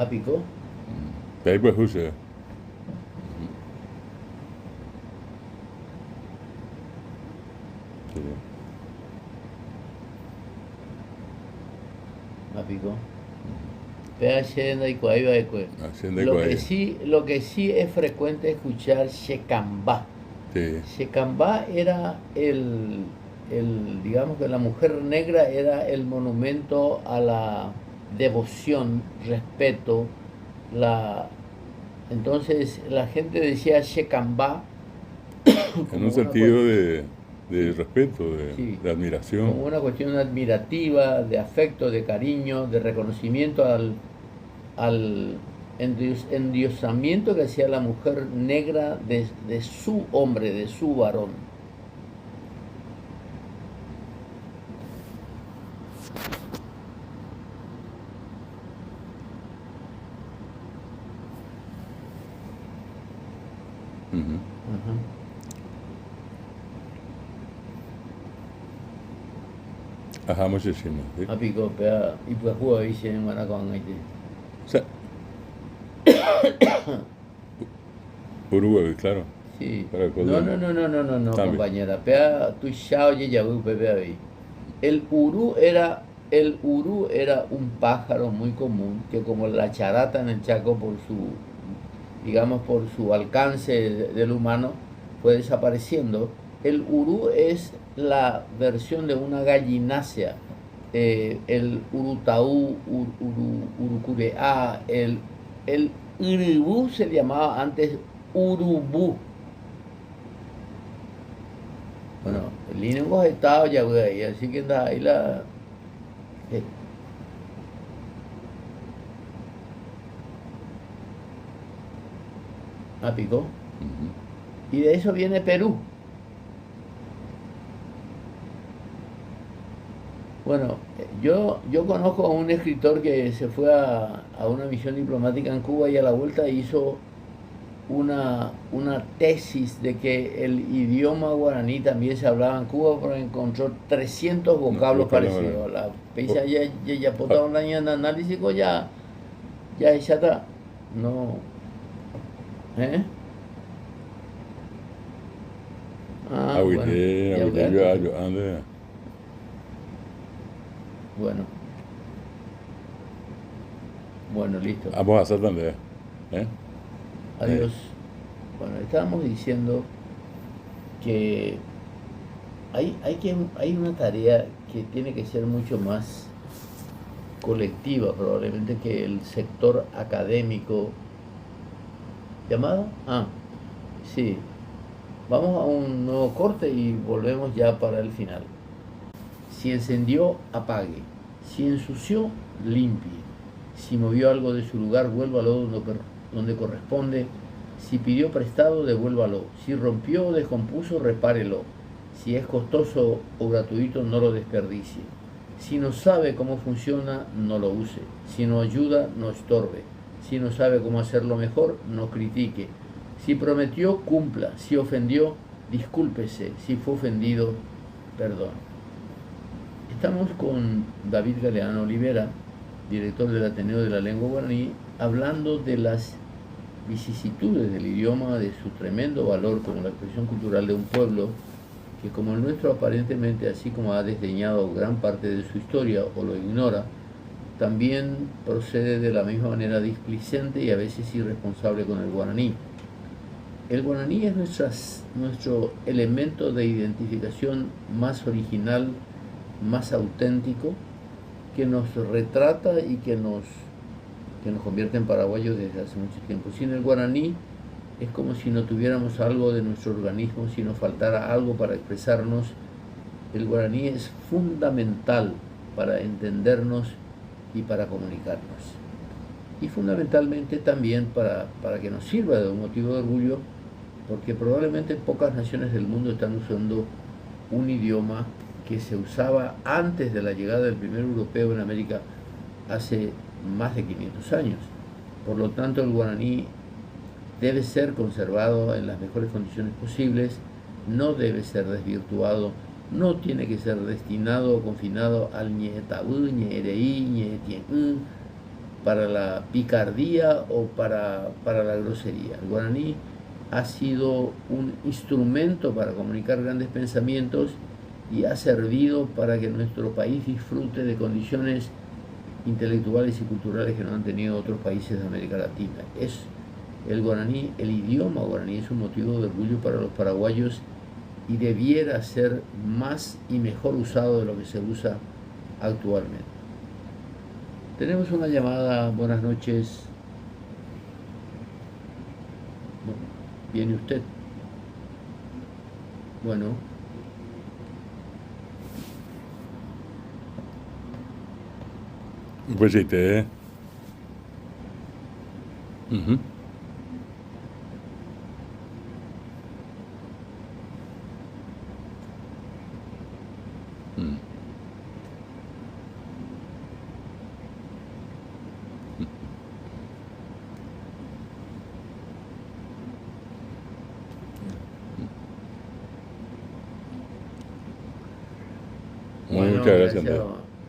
S1: Pico.
S2: Paper Husser.
S1: Pico. Lo que sí es frecuente escuchar Shekambá.
S2: Sí.
S1: Shekambá era digamos que la mujer negra era el monumento a la devoción, respeto, entonces la gente decía Shekambá
S2: en un sentido de respeto, de admiración.
S1: Como una cuestión admirativa, de afecto, de cariño, de reconocimiento al endiosamiento que hacía la mujer negra de su hombre, de su varón.
S2: Ujú.
S1: Ajá.
S2: Ajá, muchísimo. ¿Sí?
S1: Apico, pea, y pues juego dice en Manacón, ahí.
S2: O sea, Uruguay, claro.
S1: Sí.
S2: Para el
S1: No,
S2: Colón.
S1: no, no, no, no, no, no,
S2: También.
S1: compañera. Pea, tu chao, ya, pea ahí. El urú era un pájaro muy común que como la charata en el Chaco por su, digamos, por su alcance del humano fue desapareciendo. El urú es la versión de una gallinácea. El urutaú, urucureá, el uribú se llamaba antes urubú. Bueno, el línea estado ya, güey, así que anda ahí la... eh, picó.
S2: Ujú.
S1: Y de eso viene Perú. Bueno, yo conozco a un escritor que se fue a una misión diplomática en Cuba y a la vuelta hizo una tesis de que el idioma guaraní también se hablaba en Cuba, pero encontró 300
S2: No,
S1: vocablos
S2: vocablos
S1: parecidos. La pesa
S2: oh,
S1: ya
S2: ah,
S1: puta online en análisis ya está. No. ¿Eh? Ah, bueno. Ya
S2: ahorita
S1: voy entonces.
S2: yo ando.
S1: Bueno, bueno, listo.
S2: Vamos a hacer también. ¿Eh?
S1: Adiós. Bueno, estábamos diciendo que hay una tarea que tiene que ser mucho más colectiva, probablemente, que el sector académico. ¿Llamada? Ah, sí. Vamos a un nuevo corte y volvemos ya para el final. Si encendió, apague. Si ensució, limpie. Si movió algo de su lugar, vuélvalo donde corresponde. Si pidió prestado, devuélvalo. Si rompió o descompuso, repárelo. Si es costoso o gratuito, no lo desperdicie. Si no sabe cómo funciona, no lo use. Si no ayuda, no estorbe. Si no sabe cómo hacerlo mejor, no critique. Si prometió, cumpla. Si ofendió, discúlpese. Si fue ofendido, perdone. Estamos con David Galeano Olivera, director del Ateneo de la Lengua Guaraní, hablando de las vicisitudes del idioma, de su tremendo valor como la expresión cultural de un pueblo que, como el nuestro, aparentemente, así como ha desdeñado gran parte de su historia o lo ignora, también procede de la misma manera displicente y a veces irresponsable con el guaraní. El guaraní es nuestro elemento de identificación más original, más auténtico, que nos retrata y que nos convierte en paraguayos desde hace mucho tiempo. Sin el guaraní es como si no tuviéramos algo de nuestro organismo, si nos faltara algo para expresarnos. El guaraní es fundamental para entendernos y para comunicarnos. Y fundamentalmente también para que nos sirva de un motivo de orgullo, porque probablemente pocas naciones del mundo están usando un idioma que se usaba antes de la llegada del primer europeo en América hace más de 500 años. Por lo tanto, el guaraní debe ser conservado en las mejores condiciones posibles, no debe ser desvirtuado, no tiene que ser destinado o confinado al ñetabú, ñereí, ñetienú, para la picardía o para la grosería. El guaraní ha sido un instrumento para comunicar grandes pensamientos y ha servido para que nuestro país disfrute de condiciones intelectuales y culturales que no han tenido otros países de América Latina. Es el guaraní, el idioma guaraní es un motivo de orgullo para los paraguayos y debiera ser más y mejor usado de lo que se usa actualmente. Tenemos una llamada. Buenas noches. Bueno, ¿viene usted? Bueno.
S2: Pues sí, te. Ujú. Mm.
S1: Bueno,
S2: Muchas gracias, Andrés.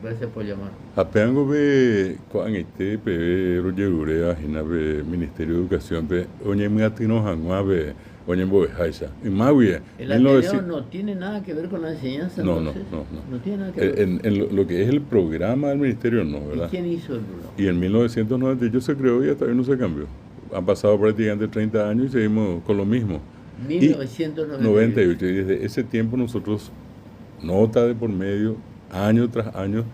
S1: gracias por llamar.
S2: Apeango ve cuando este pe Roger Urea hina pe Ministerio de Educación pe oñe mi atino hangua pe oñe bo haisa. Y más bien,
S1: El Ateneo no tiene nada que ver con la enseñanza,
S2: no,
S1: entonces.
S2: no.
S1: No tiene nada que ver.
S2: En lo que es el programa del ministerio no, ¿verdad?
S1: ¿Y quién hizo el programa?
S2: Y en 1998 se creó y hasta hoy no se cambió. Han pasado prácticamente 30 años y seguimos con lo mismo.
S1: 1998.
S2: Y desde ese tiempo nosotros, nota de por medio, año tras año,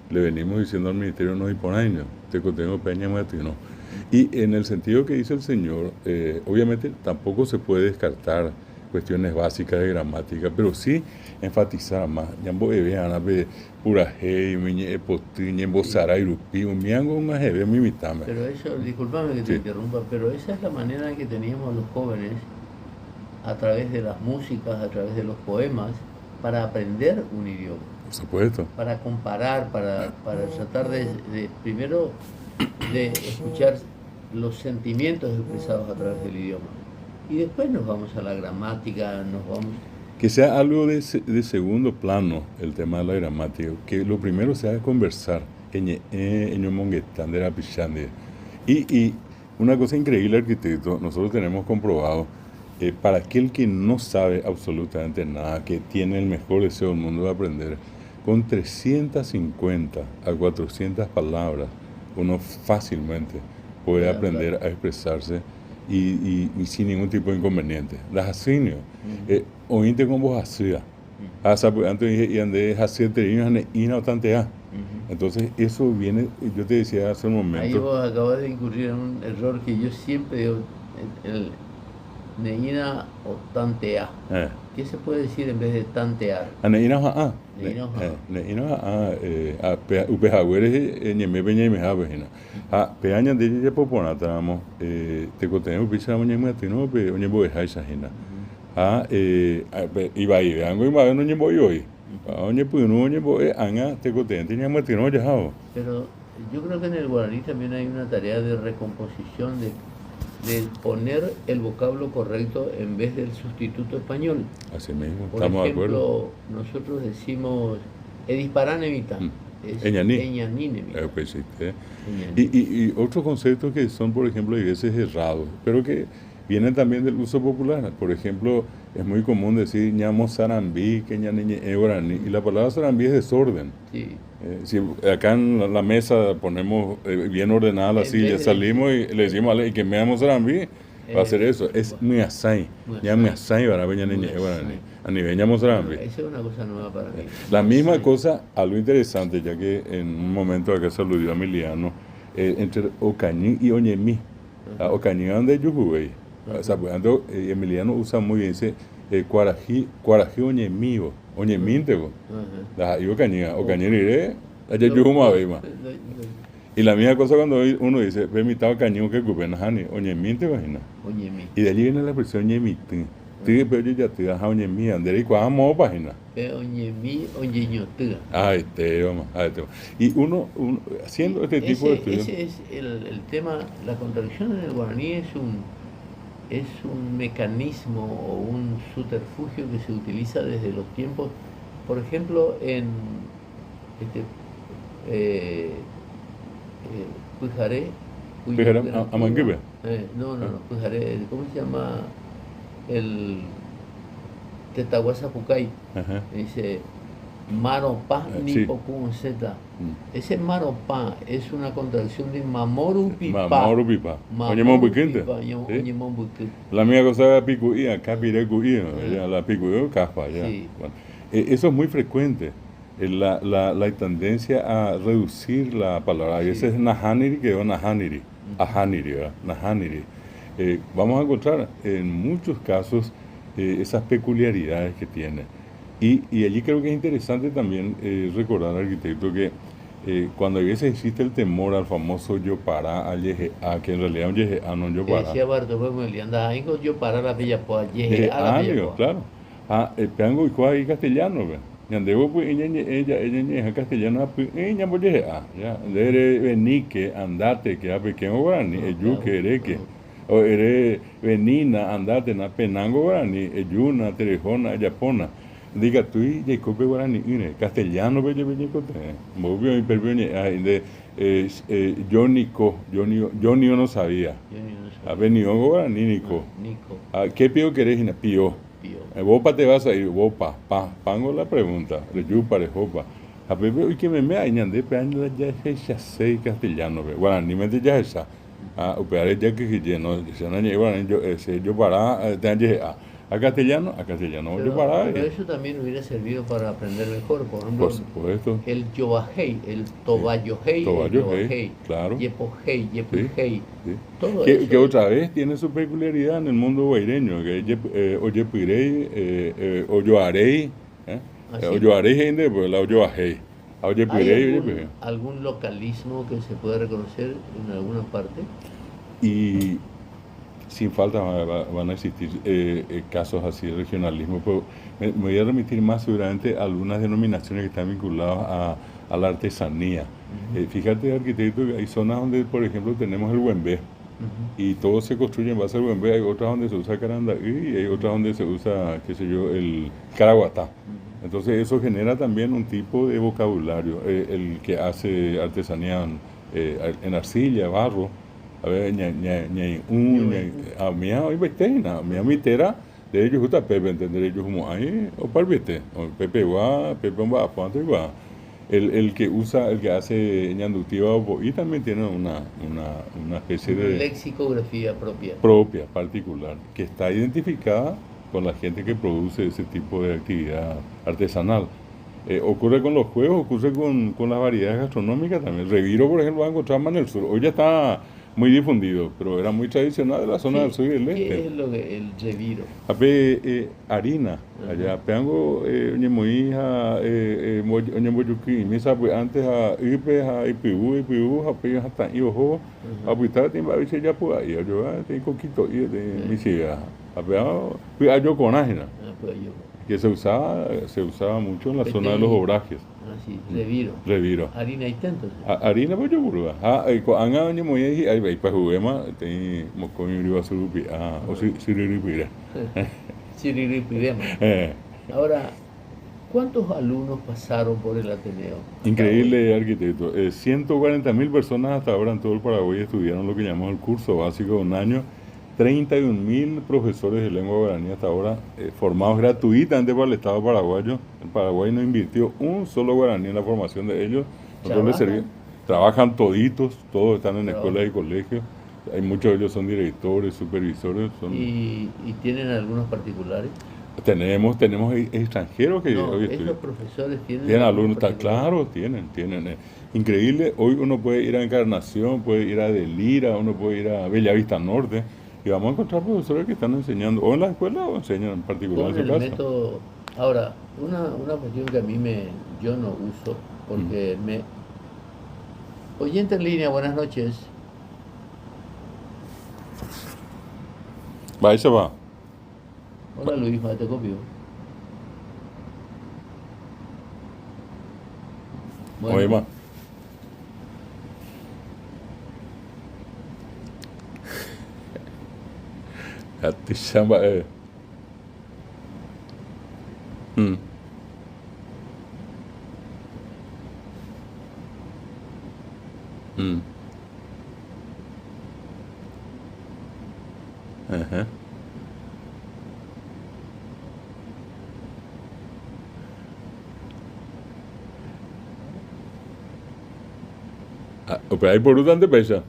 S2: le venimos diciendo al ministerio no impone año, te contengo peña matino. Y en el sentido que dice el señor, obviamente tampoco se puede descartar cuestiones básicas de gramática, pero sí enfatizar más. Ñambo eveana be puraje, miñe potiñe, bozara irupi, un miango un ajebe mimitame.
S1: Pero eso, discúlpame que te interrumpa, pero esa es la manera en que teníamos los jóvenes a través de las músicas, a través de los poemas, para aprender un idioma.
S2: Por supuesto.
S1: Para comparar, para tratar de primero de escuchar los sentimientos expresados a través del idioma. Y después nos vamos a la gramática, nos vamos...
S2: Que sea algo de segundo plano el tema de la gramática, que lo primero sea conversar, y una cosa increíble, arquitecto, nosotros tenemos comprobado, para aquel que no sabe absolutamente nada, que tiene el mejor deseo del mundo de aprender, con 350 a 400 palabras, uno fácilmente puede aprender a expresarse y sin ningún tipo de inconveniente. Las asignios, oíste con vos hacía. Antes dije, y andé hacía y no tanto. Entonces, eso viene, yo te decía hace un momento.
S1: Ahí vos acabas de incurrir en un error que yo siempre digo, el neina o tantea. ¿Qué se puede decir en vez de tantear?
S2: Neina a upejagüeres ñeme peñeme javejina. Peaña de ella popona tramo, te cotenemos picha oñeme atino pe oñembo de jaisa jina. Iba y veango y va no ñembo hoy. Oñe puno oñembo anga te cotenemos ñeme atino ya javo.
S1: Pero yo creo que en el guaraní también hay una tarea de recomposición de poner el vocablo correcto en vez del sustituto español.
S2: Así mismo,
S1: Por
S2: estamos
S1: ejemplo,
S2: de acuerdo.
S1: Nosotros decimos edisparánemita, es eñanínemita.
S2: Y otros conceptos que son, por ejemplo, a veces errados, pero que vienen también del uso popular. Por ejemplo, es muy común decir ñamo sarambí, que ñaneñe guaraní, y la palabra sarambí es desorden.
S1: Sí.
S2: Si acá en la mesa ponemos bien ordenada la silla, salimos y le decimos a que me damos sarambí, va a hacer eso. Es muy asai. Ya muy asai para ver ñaneñe guaraní. A nivel ñamo sarambí.
S1: Esa es una cosa nueva para mí.
S2: La misma cosa, algo interesante, ya que en un momento acá saludó a Emiliano, entre Ocañí y Oñemí. Ocañí donde yo jugué. O sea, Emiliano usa muy bien ese cuarají oñemío, oñemíntego. Y Ocañí iré, allá yo jugué a Beima. Y la misma cosa cuando uno dice, ve mi tao cañón que cupen jani, oñemíntego, y de allí viene la expresión oñemín. Pero yo ya te das a oñemí, andere y cuajamos página.
S1: Oñemí, oñeñotega.
S2: Y uno haciendo este tipo de estudios.
S1: Ese es el tema, la contracción en el guaraní es un mecanismo o un subterfugio que se utiliza desde los tiempos, por ejemplo, en Pujaré,
S2: Amanguebe.
S1: Pujaré, ¿cómo se llama? El Tetahuasapucay, dice Maropá ni pocun zeta. Ese Maropá es una contracción de Mamorupipa.
S2: Mamorupipa. La mía cosa picuía, acá pirecuía, la picuía caspa ya. Bueno, eso es muy frecuente. La tendencia a reducir la palabra. Y ese es nahaniri, que es nahaniri. Ahaniri, ¿verdad? Nahaniri. Vamos a encontrar en muchos casos esas peculiaridades que tiene. Y allí creo que es interesante también recordar, arquitecto, que cuando a veces existe el temor al famoso yo para, al yejeá, que en realidad un yejeá no yo para.
S1: Decía Bartolomé Melianda, ahí yo para la bella poa, yejeá la bella poa.
S2: Claro. Peango y cuá y castellano, ve. Ñandebo pues ella ñeja castellano, pues ella pues yejeá, ya. Dere venique, andate, que a pequeño guarani, que ereque. O eres venina, andate, na penango guarani, eyuna, terejona, yapona. Diga tú y Jacob Guarani, castellano, bello, bello, movió y perviene, yo Nico, yo ni no sabía. A ver, ni Guarani, Nico. ¿Qué pío querés? Pío. Vos te vas a ir, vos pango la pregunta, reyupa, rejopa. A ver, hoy que me hay, ñande, pero ya sé castellano, Guarani, me te ya esa. Operar ya que no, se no Guarani, yo para, te a castellano, yo para.
S1: Pero eso también hubiera servido para aprender mejor, por ejemplo.
S2: Por supuesto.
S1: El Yobajei, el Tobayojei, el Yobajei,
S2: claro.
S1: Yepojei, Yepujei.
S2: Sí.
S1: Todo eso.
S2: Que otra vez tiene su peculiaridad en el mundo guaireño, que o Yepirei, o Yoarei, o Yoarei, pues la Yoajei.
S1: ¿Hay algún localismo que se pueda reconocer en alguna parte?
S2: Y sin falta van a existir casos así de regionalismo, pero me voy a remitir más seguramente a algunas denominaciones que están vinculadas a la artesanía. Fíjate, arquitecto, que hay zonas donde, por ejemplo, tenemos el huembé, y todo se construye en base al huembé. Hay otras donde se usa carandaí y hay otras donde se usa, qué sé yo, el caraguatá. Entonces eso genera también un tipo de vocabulario. El que hace artesanía en arcilla, barro, a ver, a mí hoy vesteina, a mí mitera de ellos justa Pepe, entender ellos como ahí o parvete, o Pepe va, el que usa, el que hace ñanductiva y también tiene una especie de
S1: lexicografía
S2: propia, particular, que está identificada con la gente que produce ese tipo de actividad artesanal. Ocurre con los juegos, ocurre con las variedades gastronómicas también. Reviro, por ejemplo, va a encontrar más en el sur. Hoy ya está muy difundido, pero era muy tradicional de la zona del sur y del este.
S1: ¿Qué es lo que el reviro?
S2: Harina, allá, peango, ñemoija, ñemoyuki, misa, pues antes a ipe, a ipiú, a hasta iojo, a puitar, tiene a veces ya pues ahí, yo tengo coquito y de mi ciudad, a peango, pues a yo con ágina, que se usaba mucho en la zona de los obrajes.
S1: Sí, reviro. Harina y tanto.
S2: Harina pues yo burba. Anga ni muy ahí para juguema tem mocoño riba surupi. O siriripira.
S1: Siriripirema. Ahora, ¿cuántos alumnos pasaron por el Ateneo?
S2: Increíble, arquitecto. 140.000 personas hasta ahora en todo el Paraguay estudiaron lo que llamamos el curso básico de un año. 31.000 profesores de lengua guaraní hasta ahora, formados gratuitamente por el Estado paraguayo. El Paraguay no invirtió un solo guaraní en la formación de ellos. Trabajan toditos, todos están en escuelas y colegios. Hay muchos de ellos son directores, supervisores.
S1: ¿Y tienen algunos particulares?
S2: Tenemos extranjeros que hoy estudian.
S1: ¿Esos profesores
S2: tienen alumnos? Claro, tienen. Increíble, hoy uno puede ir a Encarnación, puede ir a Delira, uno puede ir a Bellavista Norte, y vamos a encontrar profesores que están enseñando, o en la escuela o enseñan en particular en su casa.
S1: Método, ahora, una cuestión que a mí yo no uso, porque Oyente en línea, buenas noches.
S2: Va, ahí se va.
S1: Hola Luis, te copio.
S2: Bueno. Oye, más. Chamba, Ajá. Pero hay por dónde pesa.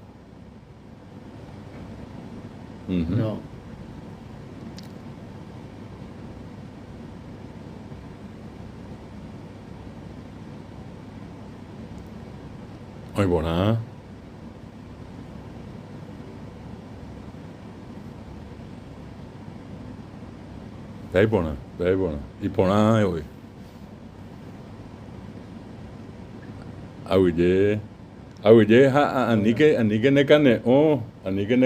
S1: No.
S2: Muy buena. Ahí buena. Y por nada hoy. Awille, anike nekane anike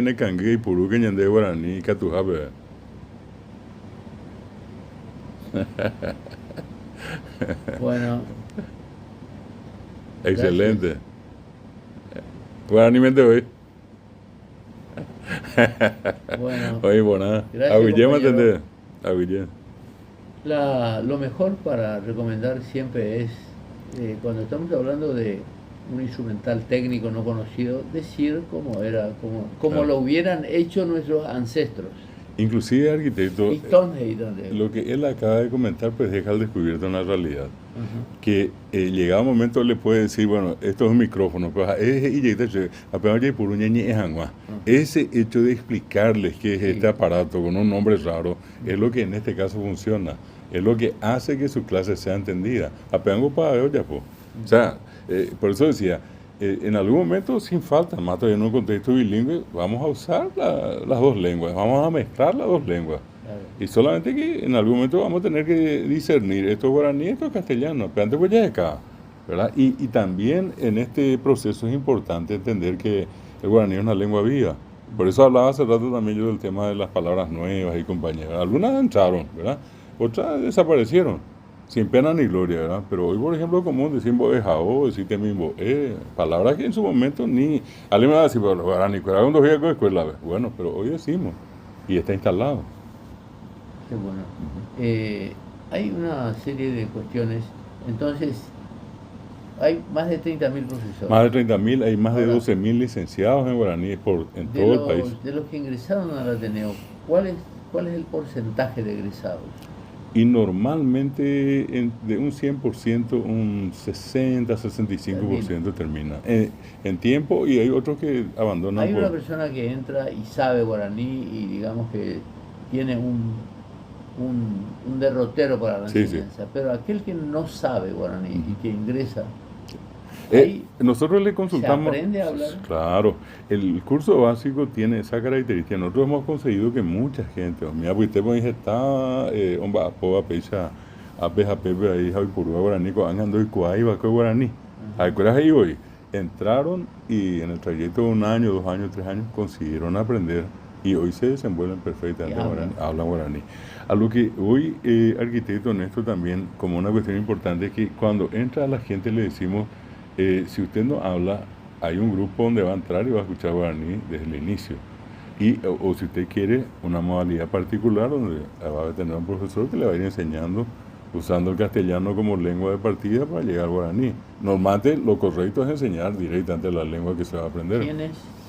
S2: nekange y puru que ñande guaraní katujabe.
S1: Bueno.
S2: Excelente. Guaraní mente hoy.
S1: Bueno.
S2: Oye, buena. Awille, ¿me entendés? Awille.
S1: Lo mejor para recomendar siempre es, cuando estamos hablando de un instrumental técnico no conocido, decir cómo era, como
S2: Claro.
S1: lo hubieran hecho nuestros ancestros.
S2: Inclusive, arquitecto,
S1: Y Stonehenge, donde...
S2: lo que él acaba de comentar, pues deja al descubierto una realidad.
S1: Ajá.
S2: Que llegado un momento le puede decir, bueno, esto es un micrófono, pues apenas por un ese hecho de explicarles qué es
S1: Sí.
S2: este aparato con un nombre raro, es lo que en este caso funciona, es lo que hace que su clase sea entendida. Apenas para ver, ya, pues. O sea, por eso decía, en algún momento, sin falta, más todavía en un contexto bilingüe, vamos a usar las dos lenguas, vamos a mezclar las dos lenguas.
S1: Claro.
S2: Y solamente que en algún momento vamos a tener que discernir esto es guaraní, esto es castellano, pero antes pues ya es acá, ¿verdad? Y también en este proceso es importante entender que el guaraní es una lengua viva. Por eso hablaba hace rato también yo del tema de las palabras nuevas y compañeras. Algunas entraron, ¿verdad? Otras desaparecieron, sin pena ni gloria, ¿verdad? Pero hoy, por ejemplo, es común decir boejao, decir temimbo, palabras que en su momento ni... Alguien me va a decir, pero los guaraní, ¿cuál es la escuela? Bueno, pero hoy decimos, y está instalado.
S1: Qué bueno. Hay una serie de cuestiones. Entonces, hay más de 30.000 profesores.
S2: Más de 30.000, hay más de
S1: Ahora,
S2: 12.000 licenciados en guaraní en todo el país.
S1: De los que ingresaron al Ateneo, ¿cuál es el porcentaje de egresados?
S2: Y normalmente de un 100%, un 60-65% termina en tiempo, y hay otros que abandonan.
S1: Hay una persona que entra y sabe guaraní y digamos que tiene un derrotero para la
S2: Sí,
S1: enseñanza,
S2: sí.
S1: pero aquel que no sabe guaraní y que ingresa, ahí
S2: Nosotros le
S1: se
S2: consultamos.
S1: aprende a hablar.
S2: Claro, el curso básico tiene esa característica. Nosotros hemos conseguido que mucha gente, mira, pues usted puede está, homba, poa, pecha, apeja, pepe, ahí, javi, purúa, guaraní, ando y cuay, vaco, guaraní. ¿A qué ahí hoy? Entraron y en el trayecto de 1 año, 2 años, 3 años, consiguieron aprender y hoy se desenvuelven perfectamente, hablan guaraní. A lo que hoy, arquitecto Néstor, también como una cuestión importante es que cuando entra a la gente le decimos, si usted no habla, hay un grupo donde va a entrar y va a escuchar guaraní desde el inicio. O si usted quiere una modalidad particular donde va a tener un profesor que le va a ir enseñando usando el castellano como lengua de partida para llegar al guaraní. Normalmente lo correcto es enseñar directamente la lengua que se va a aprender.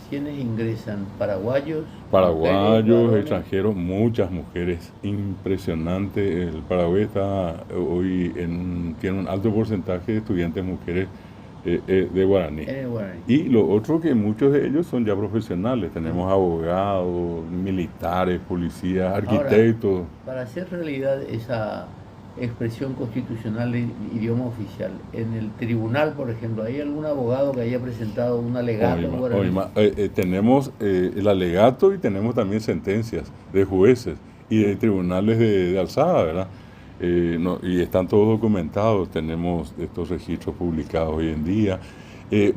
S1: ¿Quiénes ingresan? ¿Paraguayos?
S2: Paraguayos,
S1: mujeres,
S2: extranjeros, muchas mujeres, impresionante. El Paraguay está hoy tiene un alto porcentaje de estudiantes mujeres de guaraní.
S1: Guaraní.
S2: Y lo otro que muchos de ellos son ya profesionales. Tenemos abogados, militares, policías, arquitectos.
S1: Ahora, para hacer realidad esa expresión constitucional de idioma oficial, en el tribunal, por ejemplo, ¿hay algún abogado que haya presentado un alegato en guaraní?
S2: Tenemos el alegato y tenemos también sentencias de jueces y de tribunales de alzada, ¿verdad? Y están todos documentados, tenemos estos registros publicados hoy en día.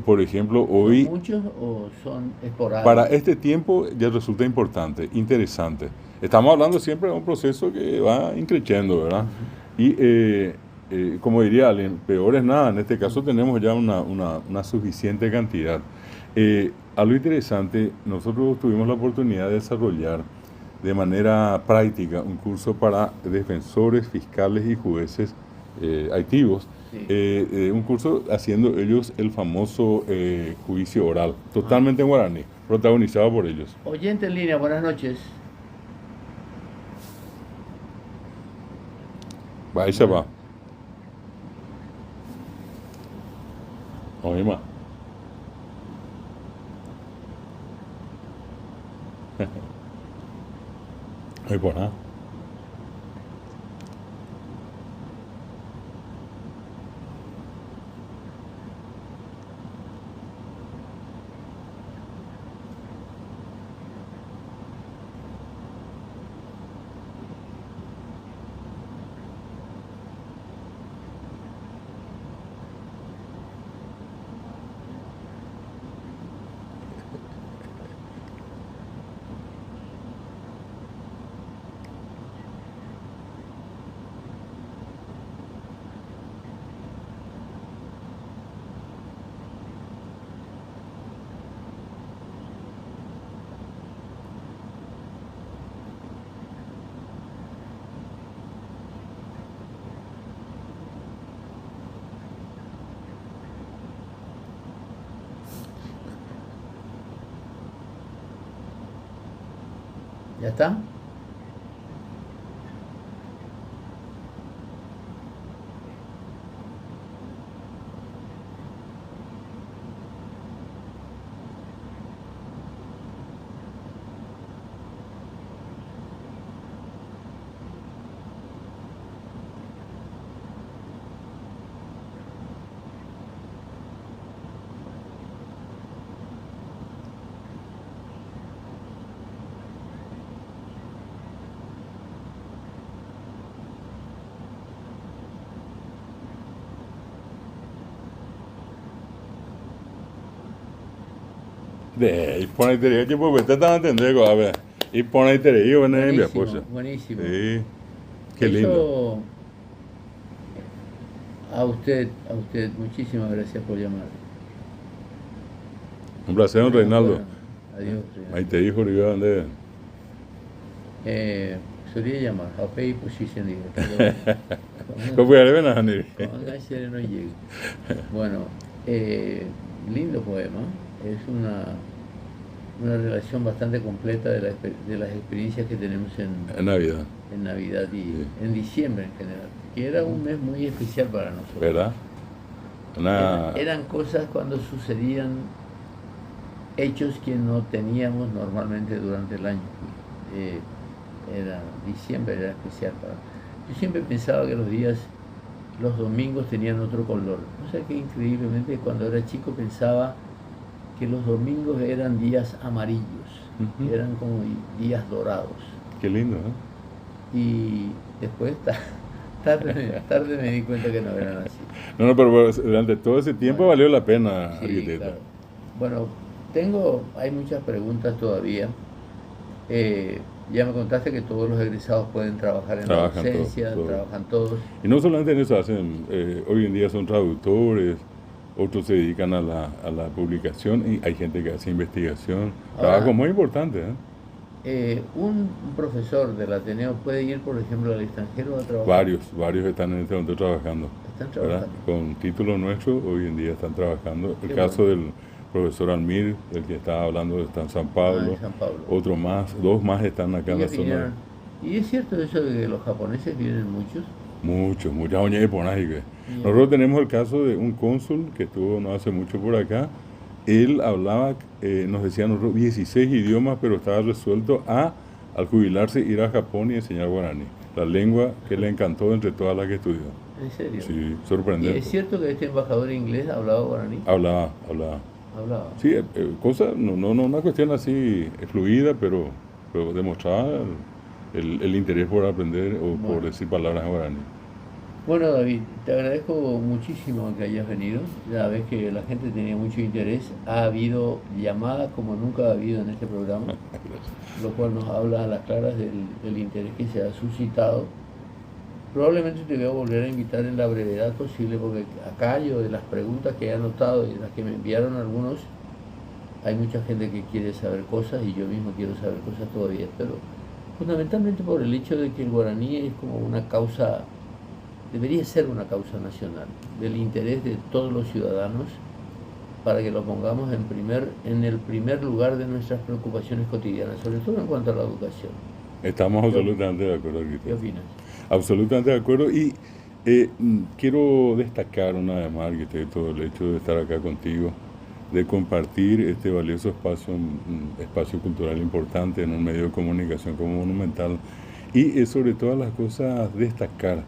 S2: Por ejemplo, hoy...
S1: ¿Son muchos o son esporádicos?
S2: Para este tiempo ya resulta importante, interesante. Estamos hablando siempre de un proceso que va increciendo, ¿verdad? Y como diría alguien, peor es nada. En este caso tenemos ya una suficiente cantidad. Algo interesante, nosotros tuvimos la oportunidad de desarrollar de manera práctica un curso para defensores, fiscales y jueces activos. Sí. Un curso haciendo ellos el famoso juicio oral, totalmente en guaraní, protagonizado por ellos.
S1: Oyente en línea, buenas noches.
S2: Ahí se va. Oye, ma. Ay, por nada.
S1: ¿Ya está?
S2: Y pone tere, que pues te están entendiendo, a ver. Y pone tere, y bueno, mi
S1: Buenísimo,
S2: esposa.
S1: buenísimo.
S2: Sí, qué lindo.
S1: Eso, a usted, muchísimas gracias por llamar.
S2: Un placer, don Reinaldo.
S1: Bueno, adiós,
S2: Ahí
S1: Reinaldo.
S2: te dijo, Riva, ¿dónde?
S1: Solía llamar, Japé y Position, digo, pero
S2: ¿Cómo fue a ver, Nani?
S1: con Gáceres no llego. Bueno, lindo poema, es una relación bastante completa de las experiencias que tenemos
S2: En Navidad,
S1: en Navidad y
S2: Sí.
S1: en diciembre en general, que era un mes muy especial para nosotros.
S2: ¿verdad? Una,
S1: Eran cosas cuando sucedían hechos que no teníamos normalmente durante el año. Diciembre era especial para. Yo siempre pensaba que los domingos tenían otro color. O sea que increíblemente cuando era chico pensaba que los domingos eran días amarillos,
S2: Ujú.
S1: eran como días dorados.
S2: qué lindo, ¿eh?
S1: Y después tarde me di cuenta que no eran así.
S2: No, pero durante todo ese tiempo
S1: Bueno,
S2: valió la pena,
S1: sí,
S2: arquitecto.
S1: claro. Bueno, hay muchas preguntas todavía. Ya me contaste que todos los egresados pueden trabajar en la
S2: Trabajan todos,
S1: docencia,
S2: todos.
S1: trabajan todos.
S2: Y no solamente en eso hacen, hoy en día son traductores, otros se dedican a la publicación y hay gente que hace investigación.
S1: Ahora,
S2: Trabajo muy importante,
S1: un profesor del Ateneo puede ir, por ejemplo, al extranjero a trabajar.
S2: Varios están en este momento trabajando,
S1: Están
S2: ¿verdad?
S1: trabajando.
S2: Con título nuestro, hoy en día están trabajando. El
S1: Qué
S2: caso
S1: bueno.
S2: del profesor Almir, del que estaba hablando, está en San
S1: Ah,
S2: Pablo.
S1: en San Pablo.
S2: Otro más, dos más están acá en la
S1: Ellos
S2: zona.
S1: vinieron. ¿Y es cierto eso de que los japoneses vienen muchos?
S2: Muchos, muchas oñas de ponaje.
S1: Bien.
S2: Nosotros tenemos el caso de un cónsul que estuvo no hace mucho por acá. Él hablaba, nos decía nosotros, 16 idiomas, pero estaba resuelto al jubilarse, ir a Japón y enseñar guaraní. La lengua que le encantó entre todas las que estudió.
S1: ¿En serio?
S2: Sí,
S1: ¿Y
S2: sorprendente.
S1: es cierto que este embajador inglés hablaba guaraní?
S2: Hablaba.
S1: Hablaba.
S2: Sí, cosa, no una cuestión así fluida, pero demostraba el interés por aprender o por
S1: Bueno.
S2: decir palabras en guaraní.
S1: Bueno, David, te agradezco muchísimo que hayas venido. Ya ves que la gente tenía mucho interés. Ha habido llamadas como nunca ha habido en este programa, lo cual nos habla a las claras del interés que se ha suscitado. Probablemente te voy a volver a invitar en la brevedad posible, porque acá yo de las preguntas que he anotado y de las que me enviaron algunos, hay mucha gente que quiere saber cosas y yo mismo quiero saber cosas todavía, pero fundamentalmente por el hecho de que el guaraní es como una causa, debería ser una causa nacional, del interés de todos los ciudadanos, para que lo pongamos en el primer lugar de nuestras preocupaciones cotidianas, sobre todo en cuanto a la educación.
S2: Estamos absolutamente de acuerdo,
S1: ¿Qué
S2: arquitecto.
S1: opinas?
S2: Absolutamente de acuerdo. Y quiero destacar una vez más, arquitecto, el hecho de estar acá contigo, de compartir este valioso espacio, un espacio cultural importante en un medio de comunicación como Monumental. Y sobre todas las cosas, destacar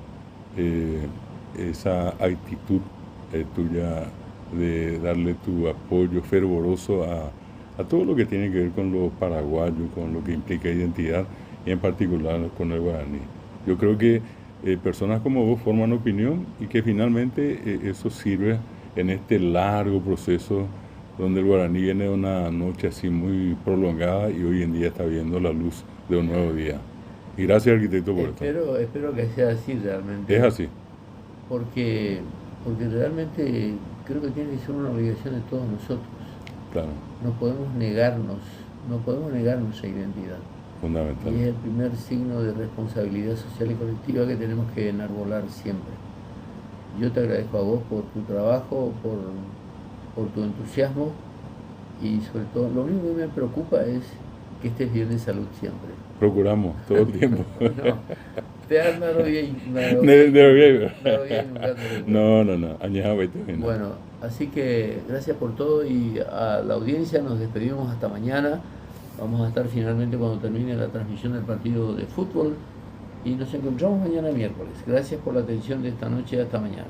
S2: esa actitud tuya de darle tu apoyo fervoroso a todo lo que tiene que ver con lo paraguayo, con lo que implica identidad y en particular con el guaraní. Yo creo que personas como vos forman opinión y que finalmente eso sirve en este largo proceso donde el guaraní viene de una noche así muy prolongada y hoy en día está viendo la luz de un nuevo día. Y gracias, arquitecto, por esto.
S1: Espero que sea así realmente.
S2: Es así.
S1: Porque realmente creo que tiene que ser una obligación de todos nosotros.
S2: Claro,
S1: No podemos negar nuestra identidad.
S2: fundamental.
S1: Y es el primer signo de responsabilidad social y colectiva que tenemos que enarbolar siempre. Yo te agradezco a vos por tu trabajo, por tu entusiasmo y sobre todo, lo único que me preocupa es Que estés bien de salud siempre.
S2: Procuramos todo el tiempo.
S1: No, te has dado bien.
S2: No.
S1: Bueno, así que gracias por todo y a la audiencia nos despedimos hasta mañana. Vamos a estar finalmente cuando termine la transmisión del partido de fútbol y nos encontramos mañana miércoles. Gracias por la atención de esta noche. Hasta mañana.